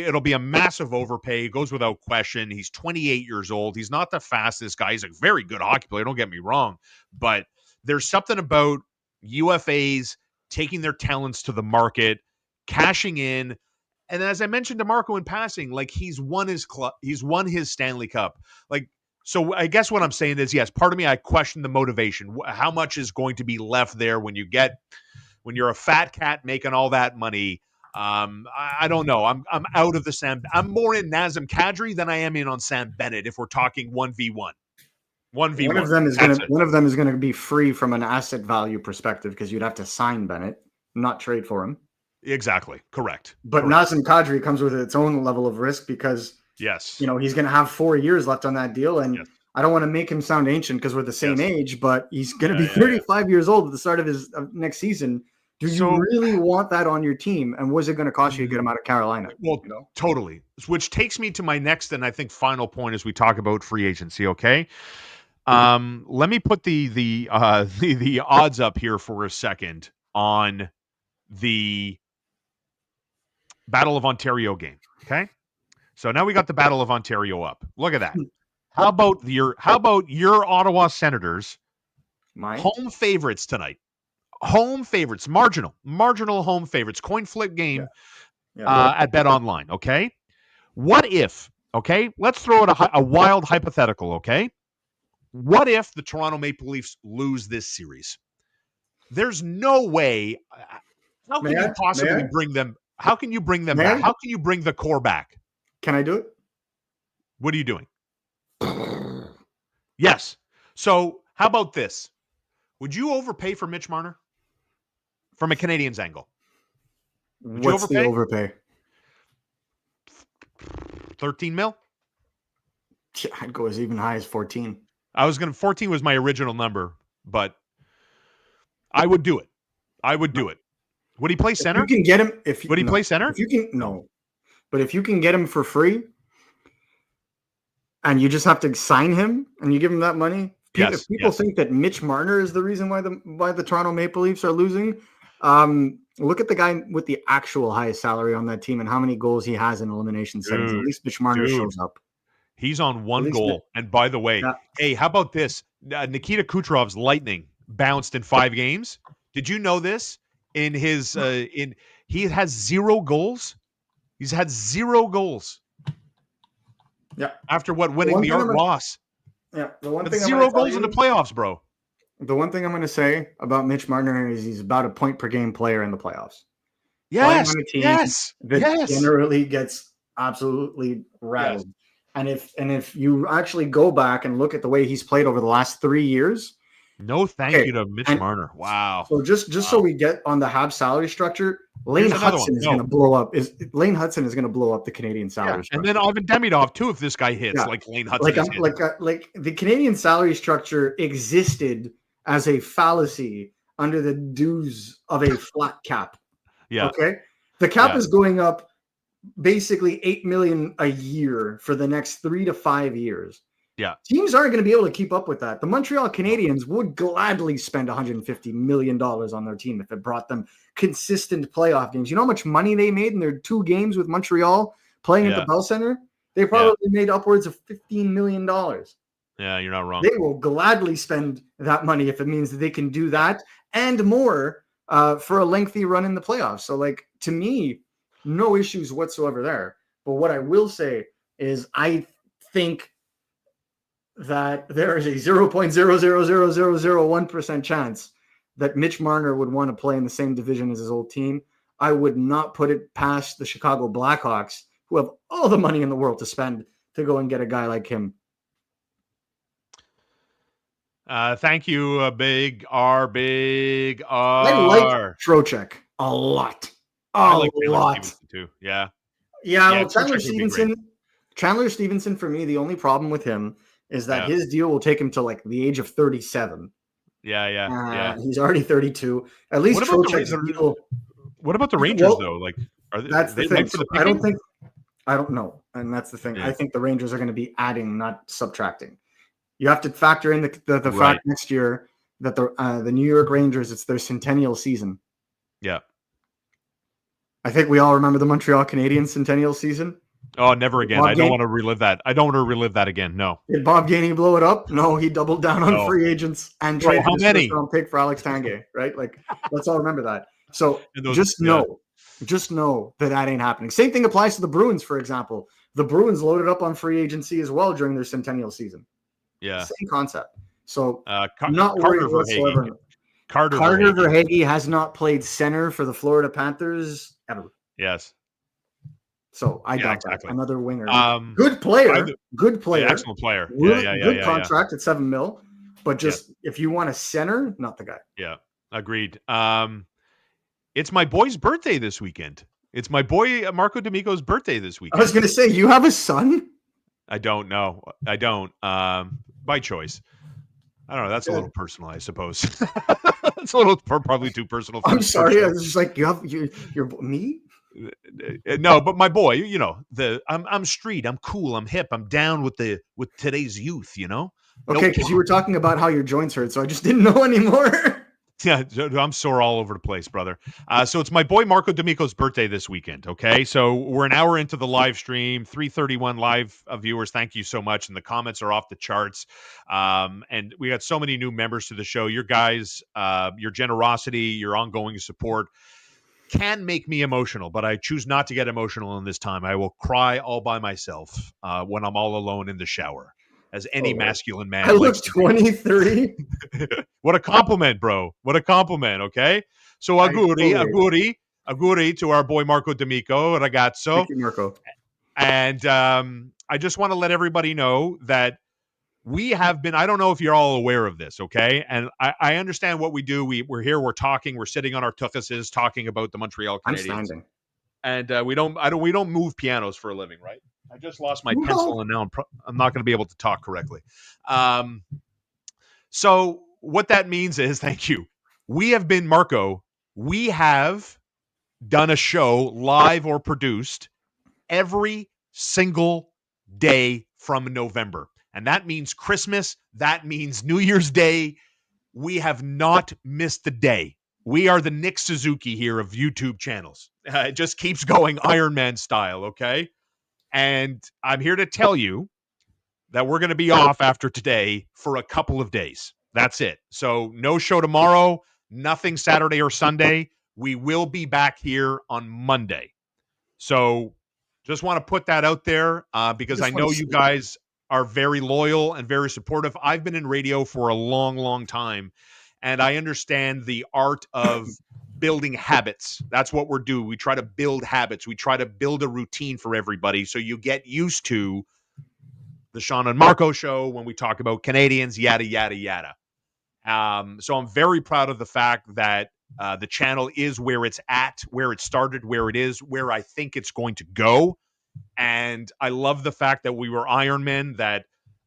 S1: it'll be a massive overpay. It goes without question. He's 28 years old. He's not the fastest guy. He's a very good hockey player. Don't get me wrong, but there's something about UFAs taking their talents to the market, cashing in. And as I mentioned to Marco in passing, he's won his Stanley Cup. So I guess what I'm saying is, yes, part of me, I question the motivation. How much is going to be left there when you're a fat cat making all that money? I don't know. I'm out of the Sam. I'm more in Nazem Kadri than I am in on Sam Bennett. If we're talking 1v1, 1v1.
S2: One of them is going to be free from an asset value perspective because you'd have to sign Bennett, not trade for him.
S1: Exactly. Correct.
S2: But
S1: Correct.
S2: Nazem Kadri comes with its own level of risk because,
S1: Yes.
S2: he's going to have 4 years left on that deal. And I don't want to make him sound ancient because we're the same age, but he's going to be 35 years old at the start of his next season. Do you really want that on your team? And was it going to cost you a good amount of Carolina?
S1: Well, totally. Which takes me to my next and I think final point as we talk about free agency. Okay. Let me put the odds up here for a second on the Battle of Ontario game. Okay. So now we got the Battle of Ontario up. Look at that. How about your Ottawa Senators? Home favorites tonight. Home favorites, marginal home favorites, coin flip game at Bet Online. Okay, what if? Okay, let's throw out a wild hypothetical. Okay, what if the Toronto Maple Leafs lose this series? There's no way. How can you possibly bring them? How can you bring them back? How can you bring the core back?
S2: Can I do it?
S1: What are you doing? Yes. So how about this? Would you overpay for Mitch Marner? From a Canadiens angle.
S2: What's the overpay?
S1: 13 mil?
S2: I'd go as even high as 14.
S1: 14 was my original number, but I would do it. Would he play center?
S2: If you can get him,
S1: would he play center?
S2: If you can, no. But if you can get him for free and you just have to sign him and you give him that money, if people think that Mitch Marner is the reason why the Toronto Maple Leafs are losing, look at the guy with the actual highest salary on that team and how many goals he has in elimination settings. At least Mitch Marner shows up.
S1: He's on one goal. And by the way, hey, how about this? Nikita Kucherov's Lightning bounced in 5 games. Did you know this? In his he has 0 goals. He's had 0 goals.
S2: Yeah.
S1: After winning the Art Ross.
S2: Yeah. The one thing
S1: 0 goals in the playoffs, bro.
S2: The one thing I'm going to say about Mitch Marner is he's about a point per game player in the playoffs.
S1: Yes.
S2: That generally gets absolutely rattled. Yes. And if you actually go back and look at the way he's played over the last 3 years.
S1: No, thank you to Mitch Marner. Wow.
S2: So just so we get on the Habs salary structure, Lane Hudson is going to blow up. Lane Hudson is going to blow up the Canadian salary structure.
S1: And then Ivan Demidov too, if this guy hits like Lane Hudson.
S2: Like the Canadian salary structure existed as a fallacy under the dues of a flat cap.
S1: Yeah.
S2: Okay. The cap is going up basically $8 million a year for the next 3 to 5 years.
S1: Yeah.
S2: Teams aren't going to be able to keep up with that. The Montreal Canadiens would gladly spend $150 million on their team if it brought them consistent playoff games. You know how much money they made in their 2 games with Montreal playing at the Bell Center? They probably made upwards of $15 million.
S1: Yeah, you're not wrong.
S2: They will gladly spend that money if it means that they can do that and more for a lengthy run in the playoffs. So, to me, no issues whatsoever there. But what I will say is I think that there is a 0.00001% chance that Mitch Marner would want to play in the same division as his old team. I would not put it past the Chicago Blackhawks, who have all the money in the world to spend to go and get a guy like him.
S1: Thank you, Big R.
S2: I like Trocheck a lot.
S1: I like Stevenson too. Yeah.
S2: Well, Chandler Stevenson, for me, the only problem with him is that his deal will take him to the age of 37.
S1: Yeah.
S2: He's already 32. At least Trocheck's deal.
S1: What about the Rangers though?
S2: That's the thing. So I don't know, and that's the thing. Yeah. I think the Rangers are going to be adding, not subtracting. You have to factor in the fact next year that the New York Rangers, it's their centennial season.
S1: Yeah.
S2: I think we all remember the Montreal Canadiens centennial season.
S1: Oh, never again. I don't want to relive that. I don't want to relive that again. No.
S2: Did Bob Gainey blow it up? No, he doubled down on free agents and traded his first-round pick for Alex Tanguay, right? Let's all remember that. So just know that ain't happening. Same thing applies to the Bruins, for example. The Bruins loaded up on free agency as well during their centennial season.
S1: Yeah.
S2: Same concept. So not worried whatsoever.
S1: Carter
S2: Verhaeghe has not played center for the Florida Panthers ever.
S1: Yes.
S2: So I doubt that. Another winger. Good player. Good player.
S1: Excellent player.
S2: Good contract at $7 million. But just if you want a center, not the guy.
S1: Yeah. Agreed. It's my boy's birthday this weekend. It's my boy Marco D'Amico's birthday this
S2: I
S1: weekend.
S2: was going to say, you have a son?
S1: I don't know. I don't. By choice. I don't know. That's a little personal, I suppose. It's a little probably too personal.
S2: I'm sorry. I was just like, you're me?
S1: No, but my boy, you know, I'm street, I'm cool, I'm hip, I'm down with today's youth, you know.
S2: Okay, because you were talking about how your joints hurt, so I just didn't know anymore.
S1: Yeah, I'm sore all over the place, brother. So it's my boy Marco D'Amico's birthday this weekend, okay? So we're an hour into the live stream, 331 live viewers. Thank you so much. And the comments are off the charts. And we got so many new members to the show. Your guys, your generosity, your ongoing support can make me emotional, but I choose not to get emotional in this time. I will cry all by myself when I'm all alone in the shower, as any masculine man.
S2: I look 23.
S1: What a compliment, bro. What a compliment, okay? So auguri to our boy Marco D'Amico, ragazzo.
S2: Thank you, Marco.
S1: And I just want to let everybody know that we have been, I don't know if you're all aware of this, okay? And I understand what we do. We're here, we're talking, we're sitting on our tuchuses talking about the Montreal Canadiens.
S2: I'm standing.
S1: And we don't move pianos for a living, right? I just lost my pencil, and now I'm not going to be able to talk correctly. So what that means is, thank you. We have been, Marco, we have done a show live or produced every single day from November. And that means Christmas. That means New Year's Day. We have not missed a day. We are the Nick Suzuki here of YouTube channels. It just keeps going Iron Man style, okay? And I'm here to tell you that we're going to be off after today for a couple of days. That's it. So no show tomorrow, nothing Saturday or Sunday. We will be back here on Monday. So just want to put that out there because I know you guys are very loyal and very supportive. I've been in radio for a long, long time, and I understand the art of building habits. That's what we're doing. We try to build habits. We try to build a routine for everybody so you get used to the Shaun and Marco show when we talk about Canadians, yada, yada, yada. So I'm very proud of the fact that the channel is where it's at, where it started, where it is, where I think it's going to go. And I love the fact that we were Iron Men, that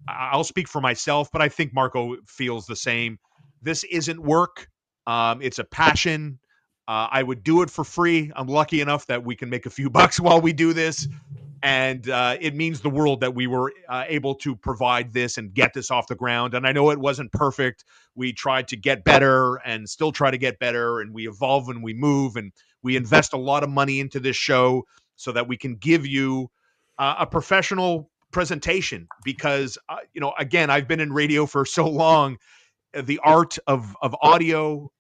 S1: I'll speak for myself, but I think Marco feels the same. This isn't work. It's a passion. I would do it for free. I'm lucky enough that we can make a few bucks while we do this. And it means the world that we were able to provide this and get this off the ground. And I know it wasn't perfect. We tried to get better and still try to get better. And we evolve and we move. And we invest a lot of money into this show so that we can give you a professional presentation. Because, again, I've been in radio for so long. The art of audio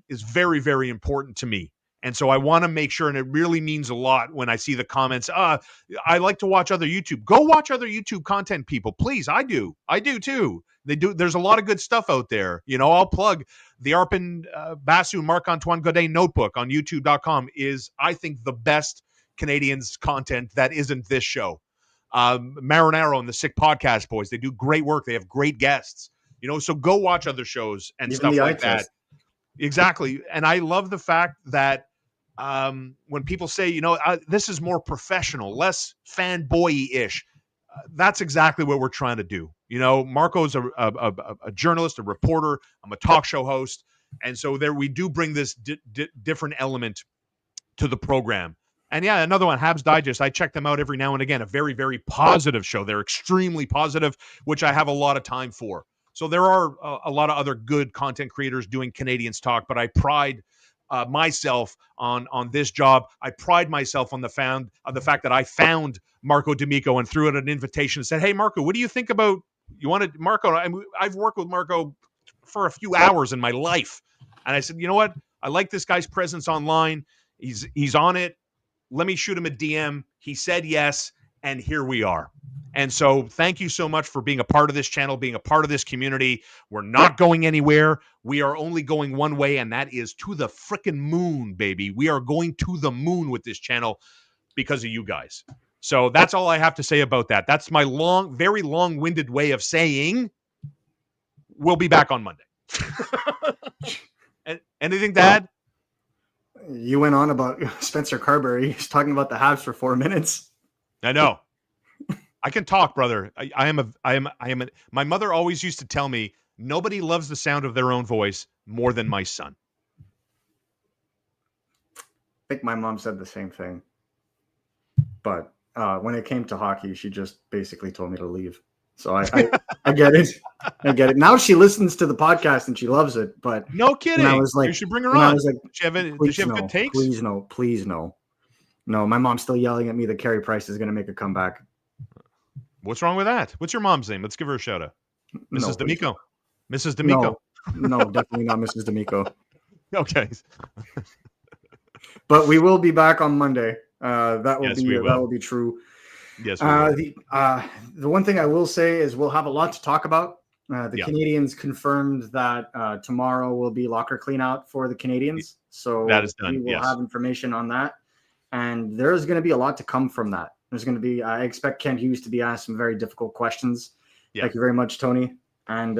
S1: is very, very important to me. And so I want to make sure, and it really means a lot when I see the comments, I like to watch other YouTube. Go watch other YouTube content, people. Please, I do. I do too. They do. There's a lot of good stuff out there. I'll plug the Arpin Basu Marc-Antoine Godin notebook on youtube.com is, I think, the best Canadians content that isn't this show. Marinaro and the Sick Podcast Boys, they do great work. They have great guests. So go watch other shows and stuff like that. Exactly. And I love the fact that when people say, this is more professional, less fanboy-ish, that's exactly what we're trying to do. Marco's a journalist, a reporter. I'm a talk show host. And so there we do bring this different element to the program. And yeah, another one, Habs Digest. I check them out every now and again. A very, very positive show. They're extremely positive, which I have a lot of time for. So there are a lot of other good content creators doing Canadians talk, but I pride myself on this job. I pride myself on the fact that I found Marco D'Amico and threw out an invitation and said, "Hey, Marco, what do you think about? Marco? I've worked with Marco for a few hours in my life," and I said, "You know what? I like this guy's presence online. He's on it. Let me shoot him a DM." He said yes, and here we are. And so thank you so much for being a part of this channel, being a part of this community. We're not going anywhere. We are only going one way, and that is to the frickin' moon, baby. We are going to the moon with this channel because of you guys. So that's all I have to say about that. That's my very long-winded way of saying we'll be back on Monday. Anything to add?
S2: You went on about Spencer Carberry. He's talking about the Habs for 4 minutes.
S1: I know. I can talk, brother. My mother always used to tell me, nobody loves the sound of their own voice more than my son.
S2: I think my mom said the same thing. But when it came to hockey, she just basically told me to leave. So I get it. I get it. Now she listens to the podcast and she loves it. But
S1: no kidding.
S2: I was like,
S1: you should bring her on.
S2: I was like,
S1: does she have good takes?
S2: Please no. Please no. No, my mom's still yelling at me that Carey Price is going to make a comeback.
S1: What's wrong with that? What's your mom's name? Let's give her a shout out. Mrs. D'Amico. Mrs. D'Amico.
S2: No, definitely not Mrs. D'Amico.
S1: Okay.
S2: But we will be back on Monday. That will be true.
S1: Yes.
S2: The one thing I will say is we'll have a lot to talk about. The Canadiens confirmed that tomorrow will be locker cleanout for the Canadiens. So
S1: that is done.
S2: We will have information on that. And there's going to be a lot to come from that. There's going to be, I expect Kent Hughes to be asked some very difficult questions. Yeah. Thank you very much, Tony. And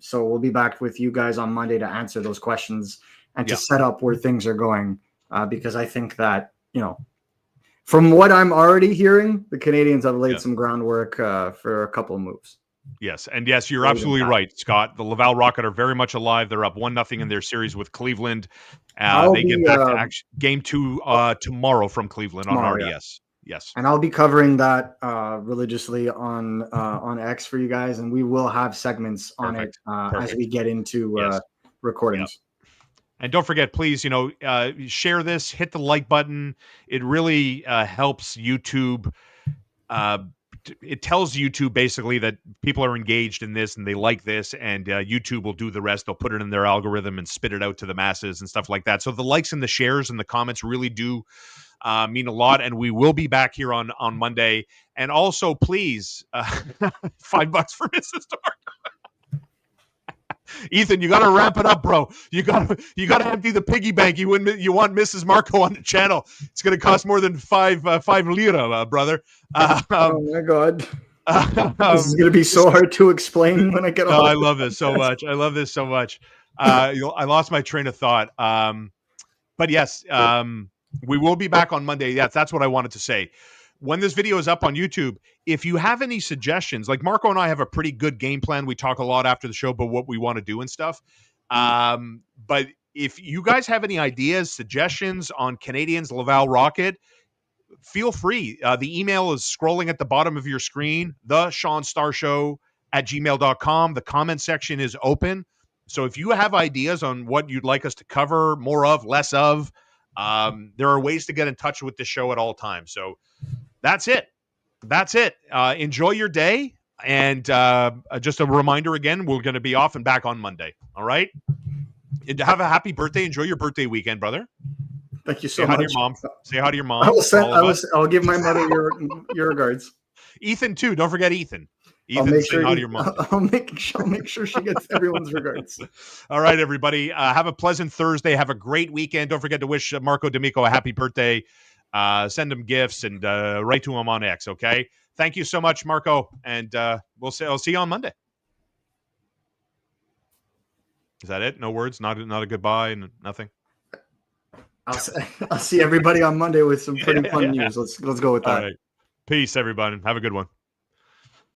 S2: so we'll be back with you guys on Monday to answer those questions and to set up where things are going. Because I think that, from what I'm already hearing, the Canadiens have laid some groundwork for a couple of moves.
S1: Yes. And yes, you're absolutely right, Scott. The Laval Rocket are very much alive. They're up 1-0 in their series with Cleveland. They get back to game 2 tomorrow from Cleveland on RDS. Yeah. Yes.
S2: And I'll be covering that religiously on X for you guys. And we will have segments on it as we get into recordings. Yep.
S1: And don't forget, please, share this, hit the like button. It really helps YouTube. It tells YouTube basically that people are engaged in this and they like this, and YouTube will do the rest. They'll put it in their algorithm and spit it out to the masses and stuff like that. So the likes and the shares and the comments really do mean a lot. And we will be back here on Monday. And also, please, $5 for Mrs. Starr. Ethan, you got to ramp it up, bro. You got to empty the piggy bank. You want Mrs. Marco on the channel. It's going to cost more than five lira, brother.
S2: Oh my God. This is going to be so hard to explain when I get on.
S1: I love this so much. I lost my train of thought. But yes, we will be back on Monday. Yes, that's what I wanted to say. When this video is up on YouTube, if you have any suggestions, like Marco and I have a pretty good game plan. We talk a lot after the show about what we want to do and stuff. But if you guys have any ideas, suggestions on Canadiens Laval Rocket, feel free. The email is scrolling at the bottom of your screen, theshaunstarshow@gmail.com. The comment section is open. So if you have ideas on what you'd like us to cover, more of, less of, there are ways to get in touch with the show at all times. So that's it. Enjoy your day. And just a reminder again, we're going to be off and back on Monday. All right. And have a happy birthday. Enjoy your birthday weekend, brother.
S2: Thank you so much.
S1: Say hi to your mom.
S2: I'll give my mother your regards.
S1: Ethan too. Don't forget Ethan. Ethan, say hi to your mom.
S2: I'll make sure she gets everyone's regards.
S1: All right, everybody. Have a pleasant Thursday. Have a great weekend. Don't forget to wish Marco D'Amico a happy birthday. Send him gifts and write to him on X. Okay. Thank you so much, Marco. And I'll see you on Monday. Is that it? No words? Not a goodbye? Nothing?
S2: I'll see everybody on Monday with some pretty fun news. Let's go with that.
S1: All right. Peace, everybody. Have a good one.